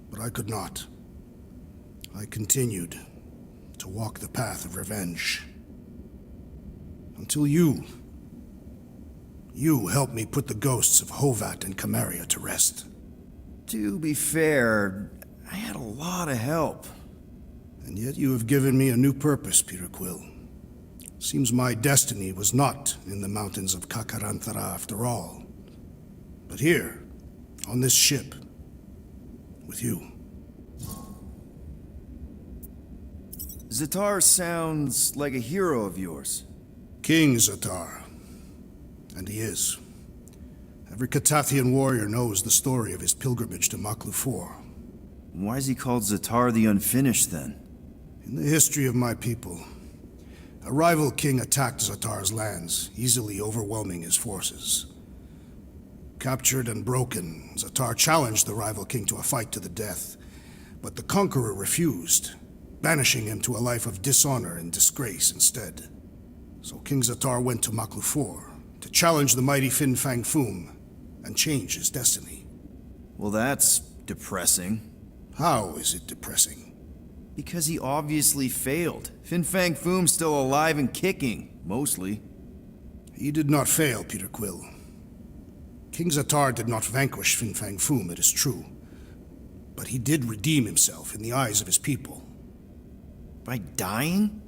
But I could not. I continued to walk the path of revenge. Until you helped me put the ghosts of Hovat and Kamaria to rest. To be fair, I had a lot of help. And yet you have given me a new purpose, Peter Quill. Seems my destiny was not in the mountains of Kakarantara after all, but here, on this ship, with you. Zatar sounds like a hero of yours. King Zatar. And he is. Every Catathian warrior knows the story of his pilgrimage to Maklu 4. Why is he called Zatar the Unfinished, then? In the history of my people, a rival king attacked Zatar's lands, easily overwhelming his forces. Captured and broken, Zatar challenged the rival king to a fight to the death, but the conqueror refused, banishing him to a life of dishonor and disgrace instead. So King Zatar went to Maklu 4 to challenge the mighty Fin Fang Foom and change his destiny. Well, that's depressing. How is it depressing? Because he obviously failed. Fin Fang Foom's still alive and kicking, mostly. He did not fail, Peter Quill. King Zatar did not vanquish Fin Fang Foom, it is true. But he did redeem himself in the eyes of his people. By dying?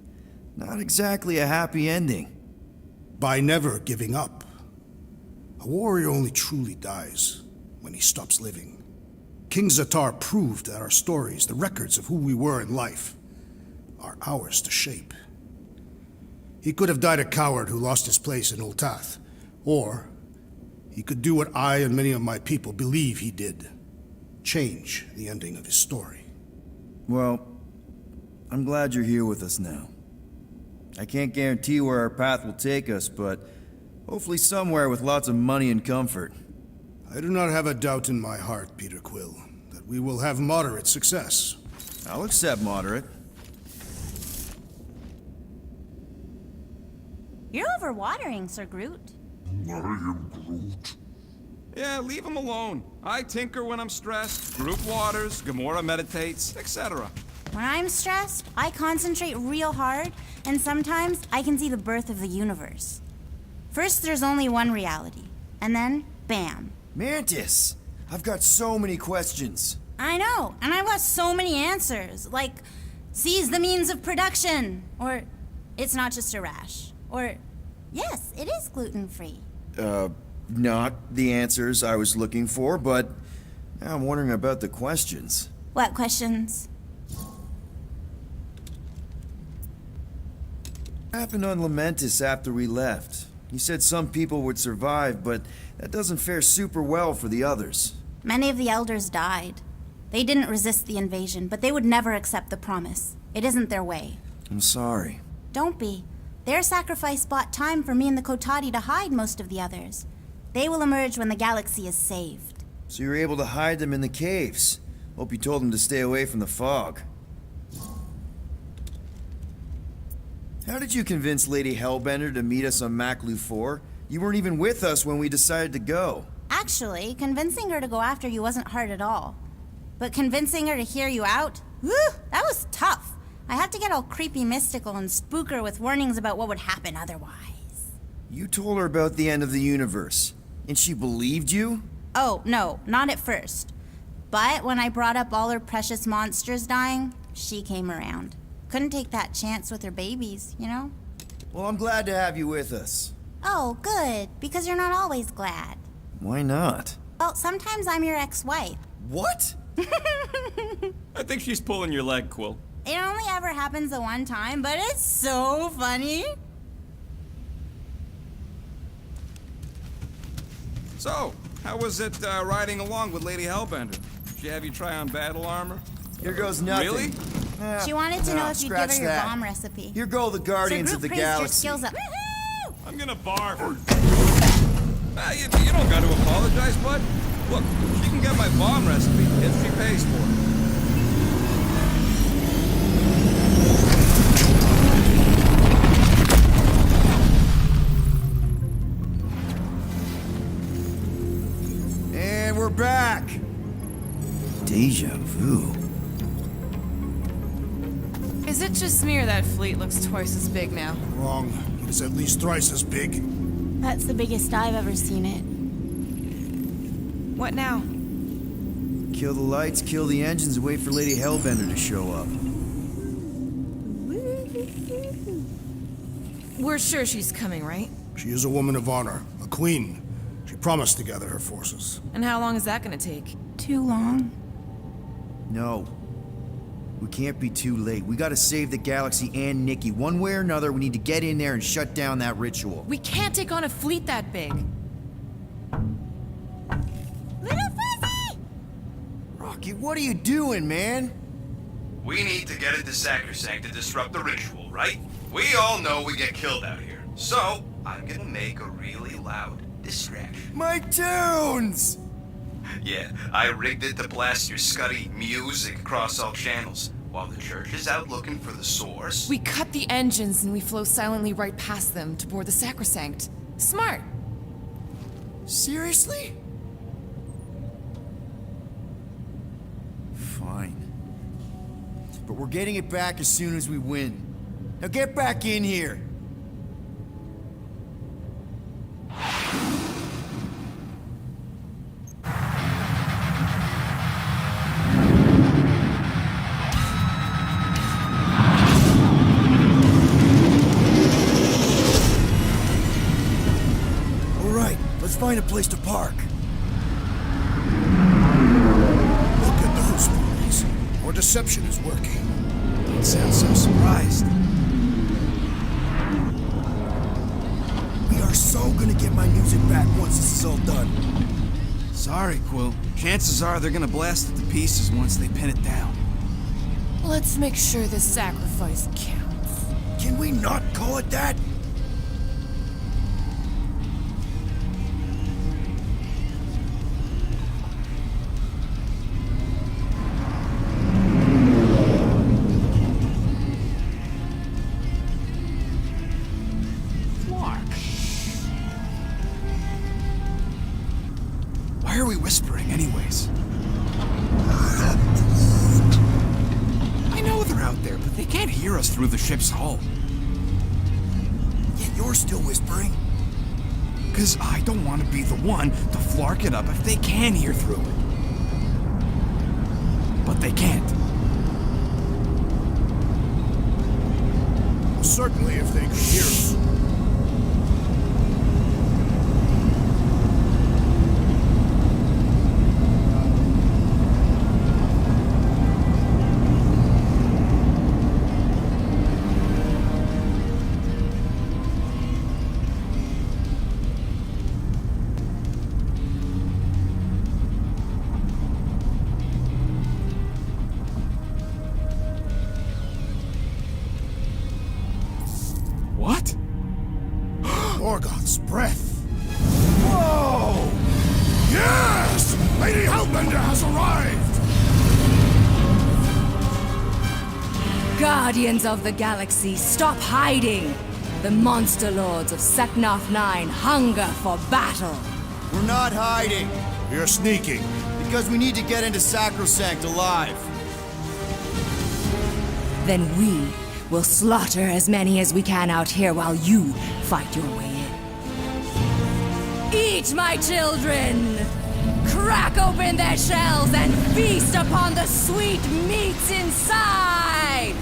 Not exactly a happy ending. By never giving up. A warrior only truly dies when he stops living. King Zatar proved that our stories, the records of who we were in life, are ours to shape. He could have died a coward who lost his place in Ultath, or he could do what I and many of my people believe he did. Change the ending of his story. Well, I'm glad you're here with us now. I can't guarantee where our path will take us, but hopefully somewhere with lots of money and comfort. I do not have a doubt in my heart, Peter Quill, that we will have moderate success. I'll accept moderate. You're overwatering, Sir Groot. Yeah, leave him alone. I tinker when I'm stressed, Groot waters, Gamora meditates, etc. When I'm stressed, I concentrate real hard, and sometimes I can see the birth of the universe. First, there's only one reality, and then, bam. Mantis! I've got so many questions. I know, and I've got so many answers, like, seize the means of production, or it's not just a rash, or yes, it is gluten-free. Not the answers I was looking for, but now I'm wondering about the questions. What questions? What happened on Lamentis after we left? You said some people would survive, but that doesn't fare super well for the others. Many of the elders died. They didn't resist the invasion, but they would never accept the promise. It isn't their way. I'm sorry. Don't be. Their sacrifice bought time for me and the Kotati to hide most of the others. They will emerge when the galaxy is saved. So you were able to hide them in the caves. Hope you told them to stay away from the fog. How did you convince Lady Hellbender to meet us on Maklu 4? You weren't even with us when we decided to go. Actually, convincing her to go after you wasn't hard at all. But convincing her to hear you out? Whew, that was tough. I had to get all creepy mystical and spook her with warnings about what would happen otherwise. You told her about the end of the universe, and she believed you? Oh, no, not at first. But when I brought up all her precious monsters dying, she came around. Couldn't take that chance with her babies, you know? Well, I'm glad to have you with us. Oh, good, because you're not always glad. Why not? Well, sometimes I'm your ex-wife. What? I think she's pulling your leg, Quill. It only ever happens the one time, but it's so funny. So, how was it riding along with Lady Hellbender? Did she have you try on battle armor? Here goes nothing. Really? She wanted to know if you'd give her scratch your that. bomb recipe. Here go the Guardians Sir of the Groot praised Galaxy. your skills up. Woohoo! I'm gonna barf. You don't got to apologize, bud. Look, she can get my bomb recipe if she pays for it. And we're back. Deja vu. Is it just me or that fleet looks twice as big now? Wrong. It is at least thrice as big. That's the biggest I've ever seen it. What now? Kill the lights, kill the engines, and wait for Lady Hellbender to show up. We're sure she's coming, right? She is a woman of honor, a queen. She promised to gather her forces. And how long is that gonna take? Too long. No. We can't be too late. We gotta save the galaxy and Nikki. One way or another, we need to get in there and shut down that ritual. We can't take on a fleet that big. Little Fuzzy! Rocky, what are you doing, man? We need to get into Sacrosanct to disrupt the ritual, right? We all know we get killed out here. So, I'm gonna make a really loud distraction. My tunes! Yeah, I rigged it to blast your scuddy music across all channels, while the church is out looking for the source. We cut the engines and we flow silently right past them to board the Sacrosanct. Smart. Seriously? Fine. But we're getting it back as soon as we win. Now get back in here! All right, let's find a place to park. Sorry, Quill. Chances are they're gonna blast it to pieces once they pin it down. Let's make sure this sacrifice counts. Can we not call it that? Why are we whispering anyways? I know they're out there, but they can't hear us through the ship's hull. Yet you're still whispering. Because I don't want to be the one to flark it up if they can hear through it. But they can't. Certainly if they could hear us. What? Morgoth's breath. Whoa! Yes! Lady Hellbender has arrived! Guardians of the Galaxy, stop hiding! The monster lords of Seknarf 9 hunger for battle. We're not hiding. You're sneaking. Because we need to get into Sacrosanct alive. Then we will slaughter as many as we can out here while you fight your way in. Eat, my children! Crack open their shells and feast upon the sweet meats inside!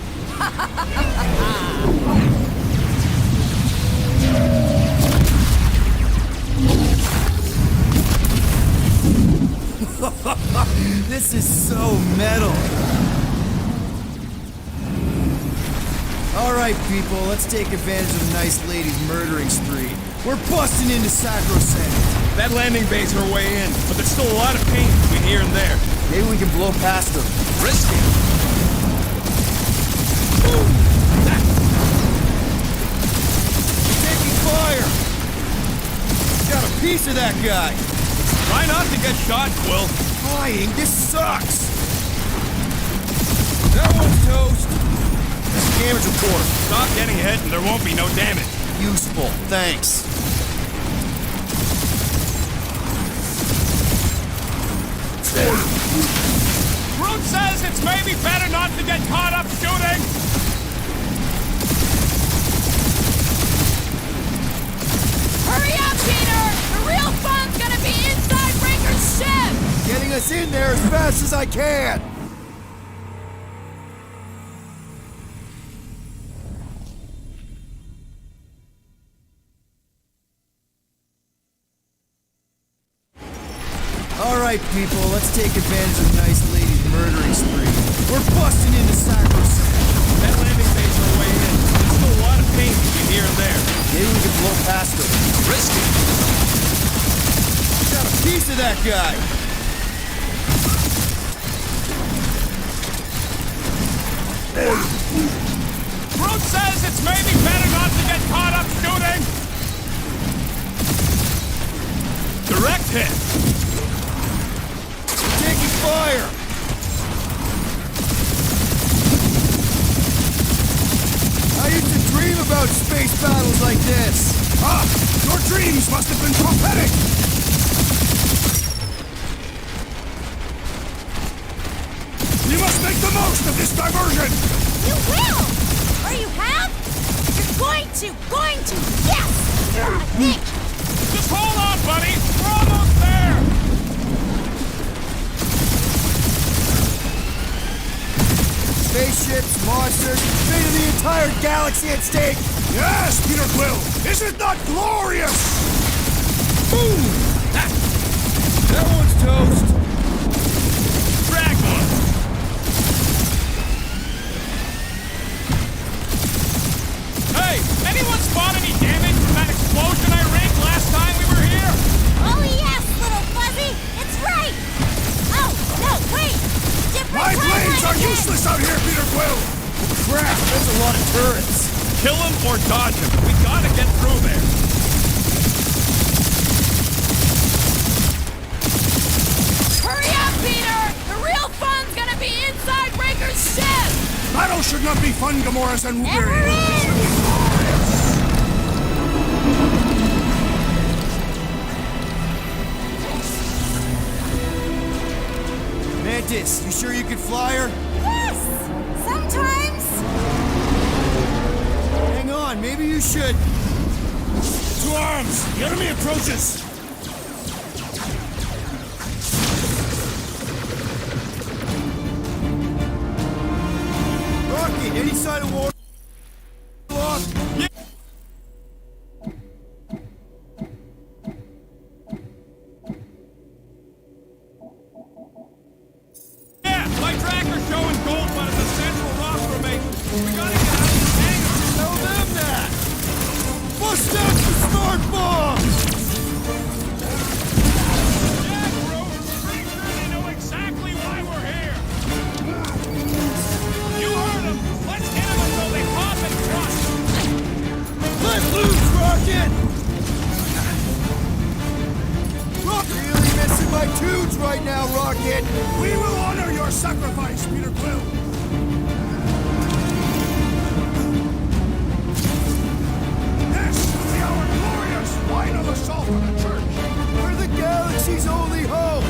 This is so metal. All right, people, let's take advantage of the nice lady's murdering spree. We're busting into Sacrosanct. That landing bay's her way in, but there's still a lot of pain between here and there. Maybe we can blow past them. Risky. Taking fire! Got a piece of that guy. Try not to get shot, Quill. Flying, this sucks. That one's toast. Damage report. Stop getting hit and there won't be no damage. Useful, thanks. Groot says it's maybe better not to get caught up shooting. Hurry up, Peter! The real fun's gonna be inside Breaker's ship! Getting us in there as fast as I can. All right, people, let's take advantage of the nice lady's murdering spree. We're busting into Sacrosanct. That landing bay's her way in. There's still a lot of pain between here and there. Maybe we can blow past them. Risky. Got a piece of that guy. Groot says it's maybe better not to get caught up shooting. Direct hit. Taking fire. I used to dream about space battles like this. Ah! Your dreams must have been prophetic! You must make the most of this diversion! You will! Or you have? You're going to! Yes! I think! Just hold on, buddy. We're almost there. Spaceships, monsters, fate of the entire galaxy at stake! Yes, Peter Quill! Is it not glorious? Boom! That one's toast! Drag one. Hey, anyone spot any damage from that explosion I rigged last time we were here? Oh yes, little fuzzy! It's right are useless out here, Peter Quill! Crap, that's a lot of turrets. Kill him or dodge him. We gotta get through there. Hurry up, Peter! The real fun's gonna be inside Raker's ship! Battle should not be fun, Gamoras and Never Wolverine. Mantis, you sure you can fly her? Yes! Sometimes. Hang on, maybe you should. To arms! The enemy approaches! Rocket, any sign of war? Yeah, my tracker's showing gold one of the central rock formations. We gotta get out of this hangar. Tell them that! Bust out the smart bomb! Yeah, bro. Pretty sure they know exactly why we're here. You heard them. Let's hit them until they pop and crush. Let loose, Rocket! Really missing my tunes right now, Rocket! We will honor your sacrifice, Peter Quill! This will be our glorious final assault on the church! We're the galaxy's only hope!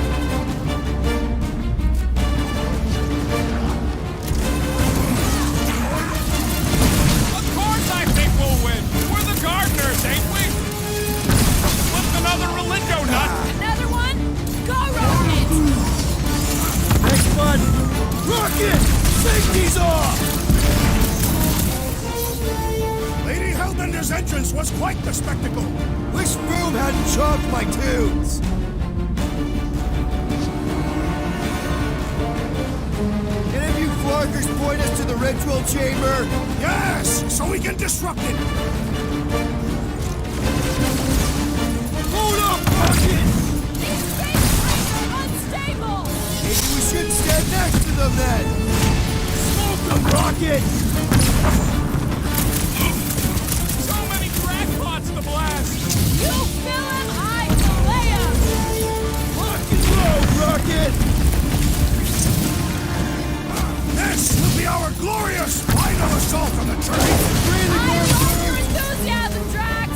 Of course I think we'll win. We're the gardeners, ain't we? What's another religio nut? Another one? Go, Rocket! Thanks, bud! Rocket! Safety's off! Lady Hellbender's entrance was quite the spectacle! Wish Vroom hadn't chopped my tunes! Can any of you flarkers point us to the ritual chamber? Yes! So we can disrupt it! Hold up, Rocket! These space planes are unstable! Maybe we should stand next to them then! Smoke them, Rocket! So many crackpots to blast. You fill him, I fillet him! Lock and load, Rocket! This will be our glorious final assault on the church! I love your enthusiasm, Drax!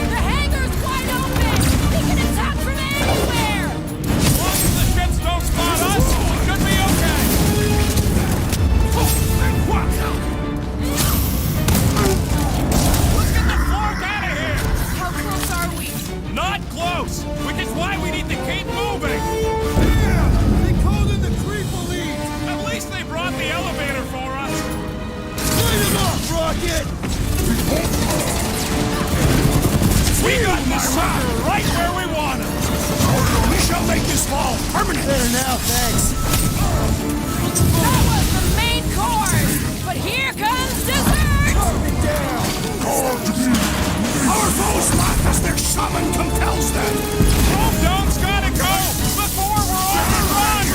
The hangar's wide open! We can attack from anywhere! As long as the ships don't spot us, we should be okay. Let's get the flark out of here. How close are we? Not close, which is why we need to keep moving. Damn! They called in the creep-elite! At least they brought the elevator for us. Light him up, Rocket! We got this sucker right where we want him. We shall make this fall permanent! Better now, thanks. That was the main course! But here comes dessert! Target down! Our foes laugh as their shaman compels them! Chrome Dome's gotta go before we're on the run.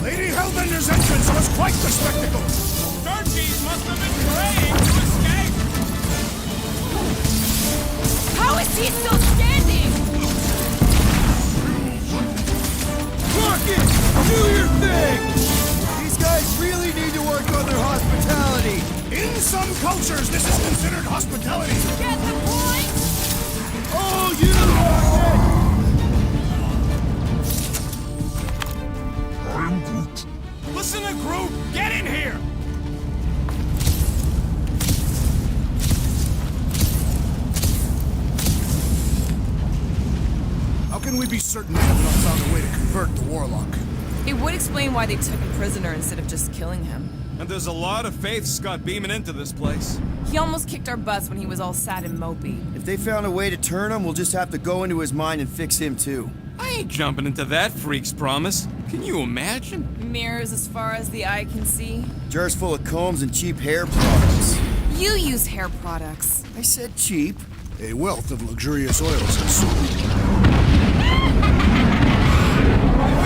Lady Hellbender's entrance was quite the spectacle! Turkeys must have been praying to escape. How is he still standing? Rocket! Do your thing! These guys really need to work on their hospitality! In some cultures, this is considered hospitality! Get the point? Oh, you Rocket! Listen to Groot. Get in here. How can we be certain they have not found a way to convert the Warlock? It would explain why they took him prisoner instead of just killing him. And there's a lot of faith Scott beaming into this place. He almost kicked our butts when he was all sad and mopey. If they found a way to turn him, we'll just have to go into his mind and fix him too. I ain't jumping into that freak's promise. Can you imagine? Mirrors as far as the eye can see. Jars full of combs and cheap hair products. You use hair products. I said cheap. A wealth of luxurious oils and soap.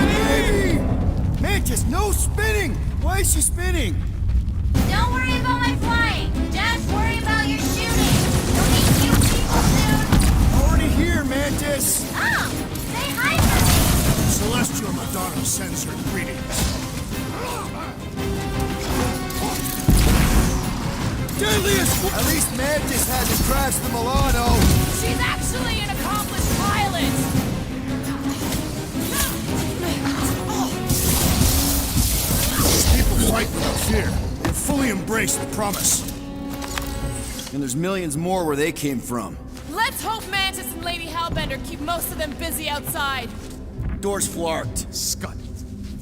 Hey! Mantis, no spinning! Why is she spinning? Don't worry about my flying. Just worry about your shooting. You'll meet cute people soon. Already here, Mantis! Oh, say hi for me. Celestial Madonna sends her greetings. Deadliest! At least Mantis hasn't crashed the Milano. She's actually an accomplished pilot. People fight without fear. They fully embrace the promise. And there's millions more where they came from. Let's hope Mantis and Lady Hellbender keep most of them busy outside. Door's flarked. Scut.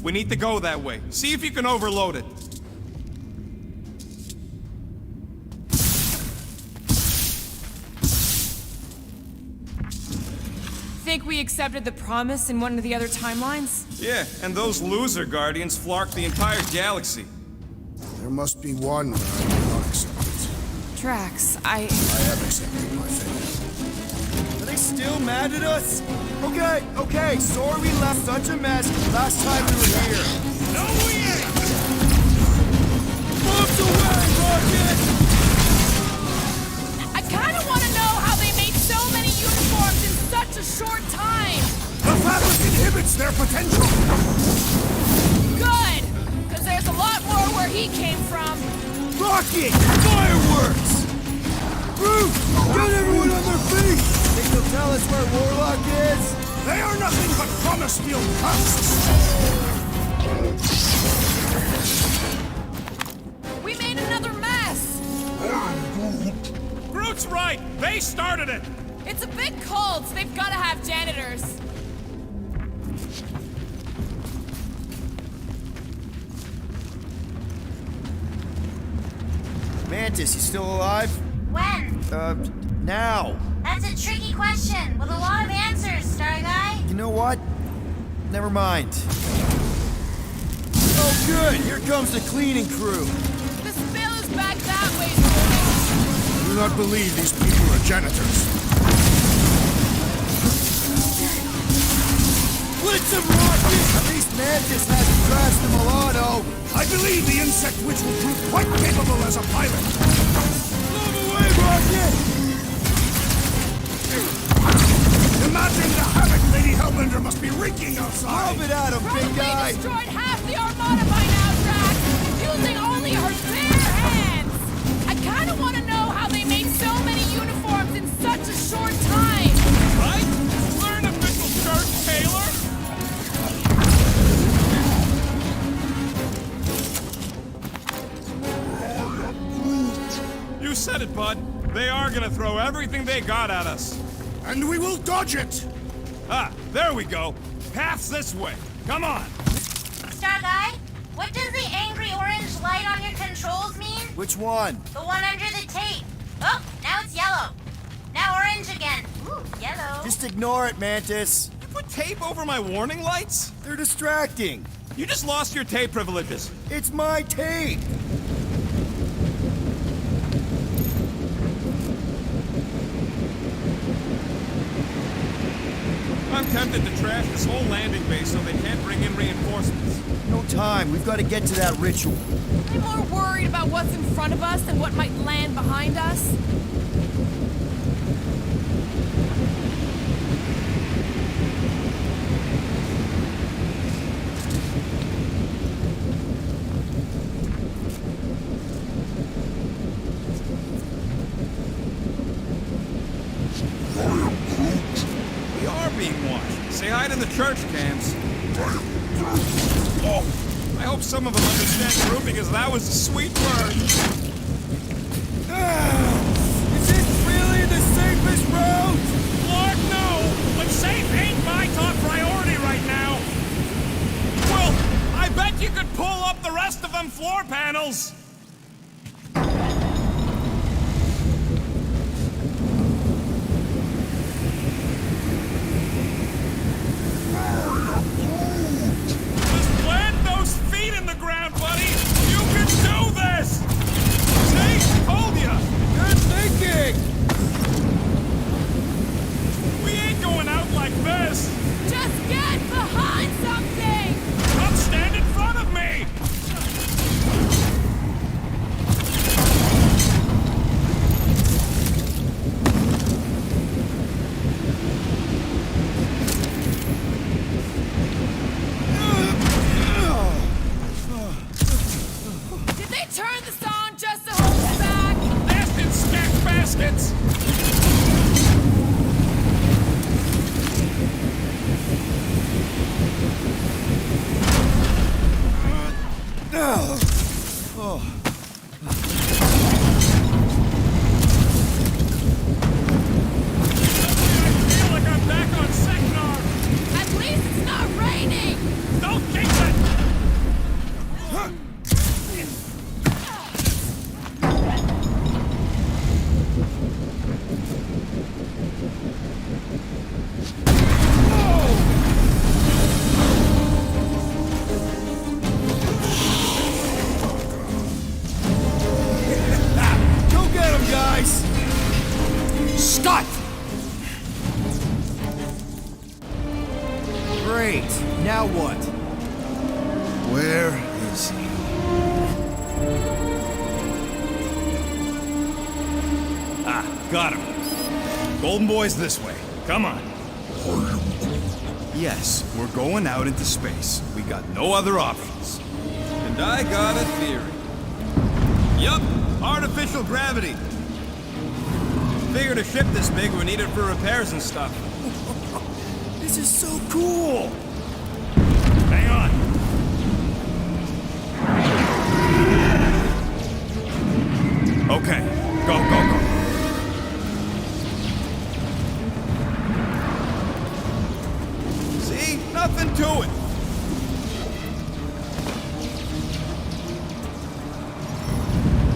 We need to go that way. See if you can overload it. Think we accepted the promise in one of the other timelines? Yeah, and those loser guardians flarked the entire galaxy. There must be one where I will not accept it. Drax, I have accepted my fate. Are they still mad at us? Okay, sorry we left such a mess last time we were here. No, we ain't! Move away, Rocket! I kinda wanna know how they made so many uniforms in such a short time! The fabric inhibits their potential! Good! Cause there's a lot more where he came from. Rocket! Fireworks! Groot! Get everyone on their feet! Think they'll tell us where Warlock is? They are nothing but promise-filled husks! We made another mess! Groot's right! They started it! It's a big cult, they've gotta have janitors. Mantis, you still alive? When? Now. That's a tricky question with a lot of answers, Star Guy. You know what? Never mind. Oh, good! Here comes the cleaning crew. The spill is back that way, Jordan. I do not believe these people are janitors. Blitz him, Rocket! At least Mantis hasn't crashed the Milano. I believe the insect witch will prove quite capable as a pilot. Move away, Rocket! Imagine the havoc Lady Hellbender must be wreaking outside. Rub it at him, Probably big guy! destroyed half the armada by now, Drax, using only her bare hands. I kinda wanna know how they made so many uniforms in such a short time. Right? Learn official shirt, Taylor! You said it, bud. They are gonna throw everything they got at us. And we will dodge it! Ah, there we go. Path's this way. Come on. Star Guy, what does the angry orange light on your controls mean? Which one? The one under the tape. Oh, now it's yellow. Now orange again. Ooh, yellow. Just ignore it, Mantis. You put tape over my warning lights? They're distracting. You just lost your tape privileges. It's my tape. I'm tempted to trash this whole landing base so they can't bring in reinforcements. No time. We've got to get to that ritual. I'm more worried about what's in front of us than what might land behind us. We are being watched. Say hi to the church cams. Oh, I hope some of them understand Groot because that was a sweet word. Is this really the safest route? Lord, no! But safe ain't my top priority right now! Well, I bet you could pull up the rest of them floor panels! Just plant those feet in the ground, buddy! You can do this! baskets! I feel like I'm back on Seknar! At least it's not raining! Don't jinx it! Go get him, guys! Scott! Great. Now what? Where is he? Got him. Golden Boy's this way. Come on. Yes, we're going out into space. We got no other options. And I got a theory. Yup, artificial gravity. Figured a ship this big would need it for repairs and stuff. This is so cool! Hang on. Okay, go. See? Nothing to it.